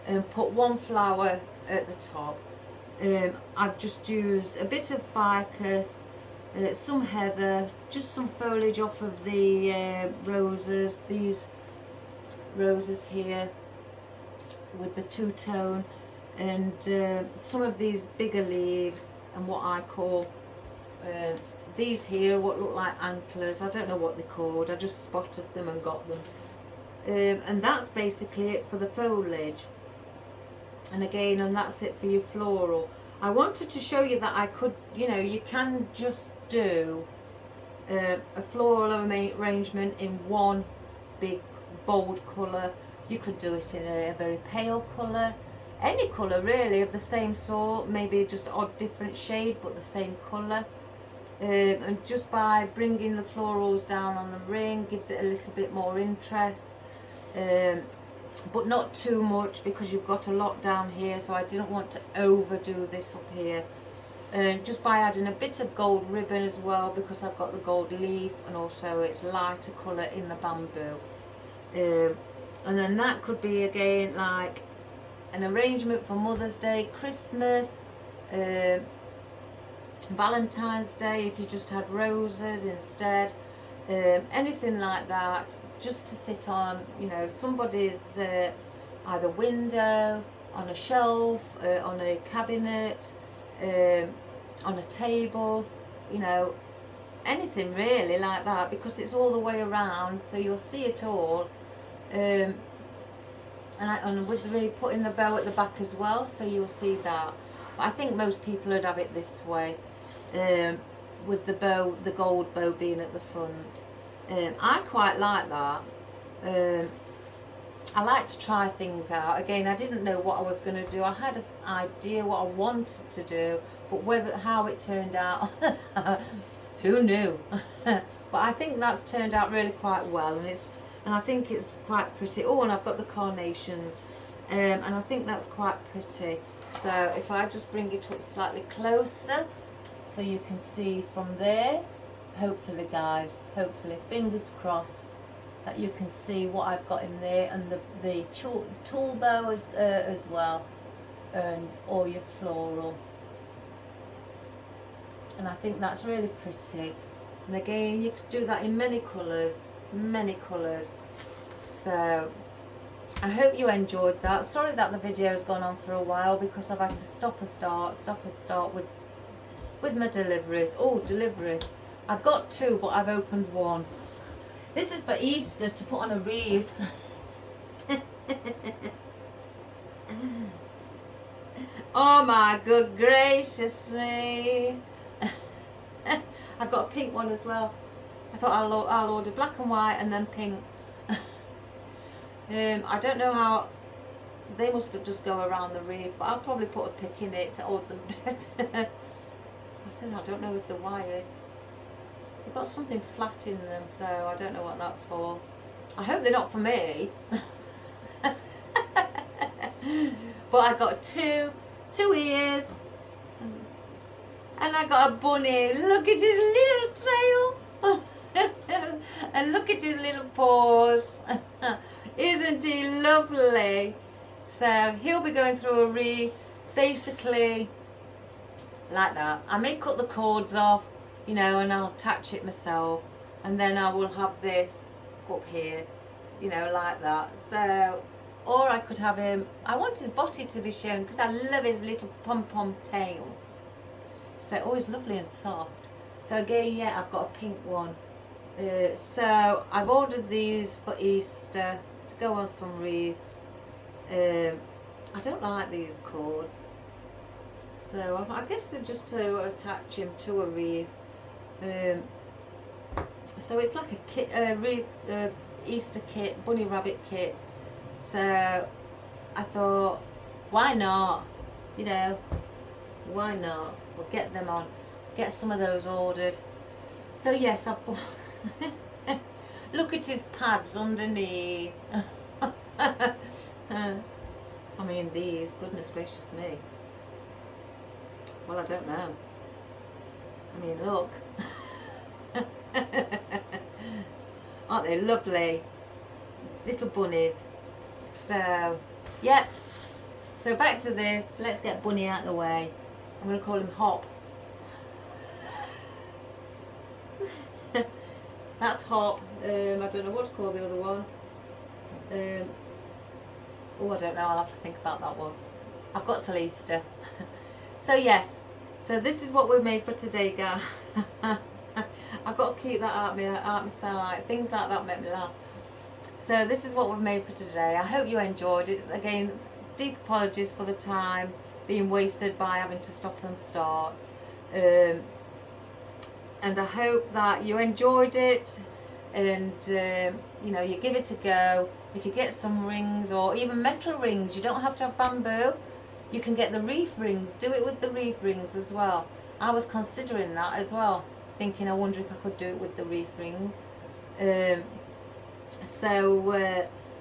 and put one flower at the top. I've just used a bit of ficus, some heather, just some foliage off of the roses, these roses here with the two-tone, and some of these bigger leaves, and what I call these here, what look like antlers. I don't know what they're called, I just spotted them and got them. And that's basically it for the foliage. And again, and that's it for your floral. I wanted to show you that I could, you can just do a floral arrangement in one big bold colour. You could do it in a very pale colour, any colour really of the same sort, maybe just odd different shade but the same colour. And just by bringing the florals down on the ring gives it a little bit more interest, but not too much because you've got a lot down here, so I didn't want to overdo this up here. Just by adding a bit of gold ribbon as well, because I've got the gold leaf, and also it's lighter colour in the bamboo. And then that could be again like an arrangement for Mother's Day, Christmas, Valentine's Day if you just had roses instead, anything like that, just to sit on, somebody's either window, on a shelf, on a cabinet, on a table, anything really like that, because it's all the way around, so you'll see it all. And with putting the bow at the back as well, so you'll see that. But I think most people would have it this way, with the bow, the gold bow being at the front. I quite like that. I like to try things out. Again, I didn't know what I was going to do. I had an idea what I wanted to do, but how it turned out, who knew? But I think that's turned out really quite well, and I think it's quite pretty. Oh, and I've got the carnations, and I think that's quite pretty. So if I just bring it up slightly closer, so you can see from there, hopefully guys, fingers crossed, that you can see what I've got in there, and the tool bow as well, and all your floral. And I think that's really pretty. And again, you could do that in many colours. So I hope you enjoyed that. Sorry that the video's gone on for a while, because I've had to stop and start with my deliveries. Oh, delivery, I've got two, but I've opened one. This is for Easter, to put on a wreath. Oh my good gracious me. I've got a pink one as well. I thought I'll order black and white and then pink. I don't know how, they must just go around the wreath, but I'll probably put a pick in it to hold them better. I don't know if they're wired. They've got something flat in them, so I don't know what that's for. I hope they're not for me. But I got two ears, And I got a bunny. Look at his little tail. And look at his little paws. Isn't he lovely? So he'll be going through a wreath, basically like that. I may cut the cords off, you know, and I'll attach it myself. And then I will have this up here, you know, like that. So, or I could have him, I want his body to be shown because I love his little pom-pom tail. So, oh, it's lovely and soft. So again, yeah, I've got a pink one. So I've ordered these for Easter to go on some wreaths. I don't like these cords. So I guess they're just to attach him to a wreath. So it's like a kit, wreath, Easter kit, bunny rabbit kit. So I thought, why not? You know, why not? We'll get them on, get some of those ordered. So yes, I bought. Look at his pads underneath. I mean, these, goodness gracious me. Well, I don't know. I mean, look. Aren't they lovely? Little bunnies. So, yep. So back to this. Let's get Bunny out of the way. I'm going to call him Hop. That's Hop. I don't know what to call the other one. Oh, I don't know. I'll have to think about that one. I've got till Easter. So yes. So this is what we've made for today, guys. I've got to keep that out my side. Things like that make me laugh. So this is what we've made for today. I hope you enjoyed it. Again, deep apologies for the time being wasted by having to stop and start. And I hope that you enjoyed it, and you know, you give it a go. If you get some rings or even metal rings, you don't have to have bamboo. You can get the wreath rings. Do it with the wreath rings as well. I was considering that as well, thinking I wonder if I could do it with the wreath rings. And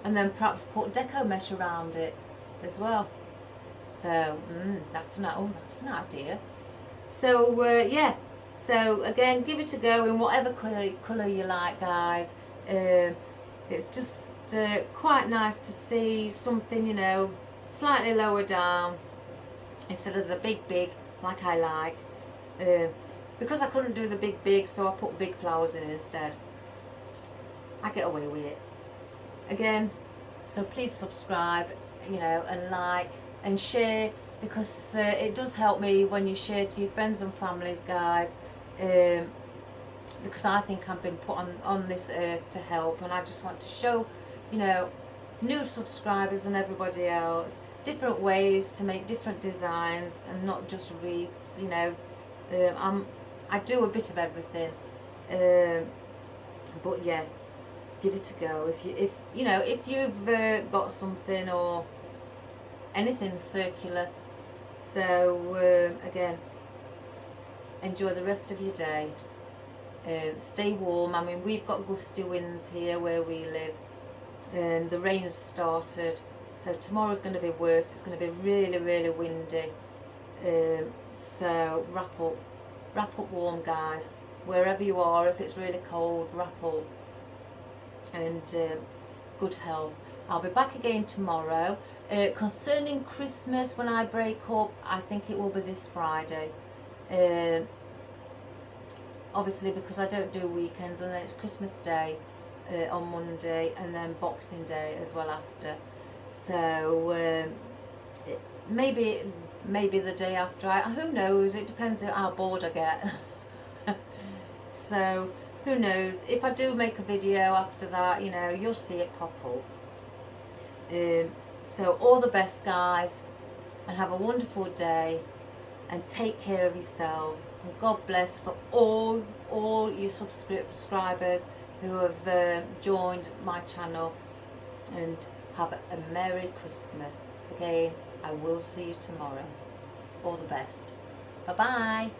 then perhaps put deco mesh around it as well. So that's an idea. So yeah. So again, give it a go in whatever colour you like, guys. It's just quite nice to see something, you know, slightly lower down instead of the big like I like. Because I couldn't do the big, so I put big flowers in instead. I get away with it. Again, so please subscribe, you know, and like and share, because it does help me when you share to your friends and families, guys. Because I think I've been put on this earth to help, and I just want to show, you know, new subscribers and everybody else different ways to make different designs and not just wreaths, you know. I do a bit of everything, but yeah, give it a go. If you know, if you've got something or anything circular. So again, enjoy the rest of your day. Stay warm. I mean, we've got gusty winds here where we live, and the rain's started, so tomorrow's going to be worse. It's going to be really windy. So wrap up warm, guys, wherever you are. If it's really cold, wrap up, and good health. I'll be back again tomorrow. Concerning Christmas, when I break up, I think it will be this Friday. Obviously, because I don't do weekends, and then it's Christmas Day on Monday, and then Boxing Day as well after. So maybe the day after. Who knows? It depends on how bored I get. So who knows? If I do make a video after that, you know, you'll see it pop up. So all the best, guys, and have a wonderful day, and take care of yourselves, and God bless for all your subscribers who have joined my channel, and have a Merry Christmas. Again, I will see you tomorrow. All the best. Bye bye.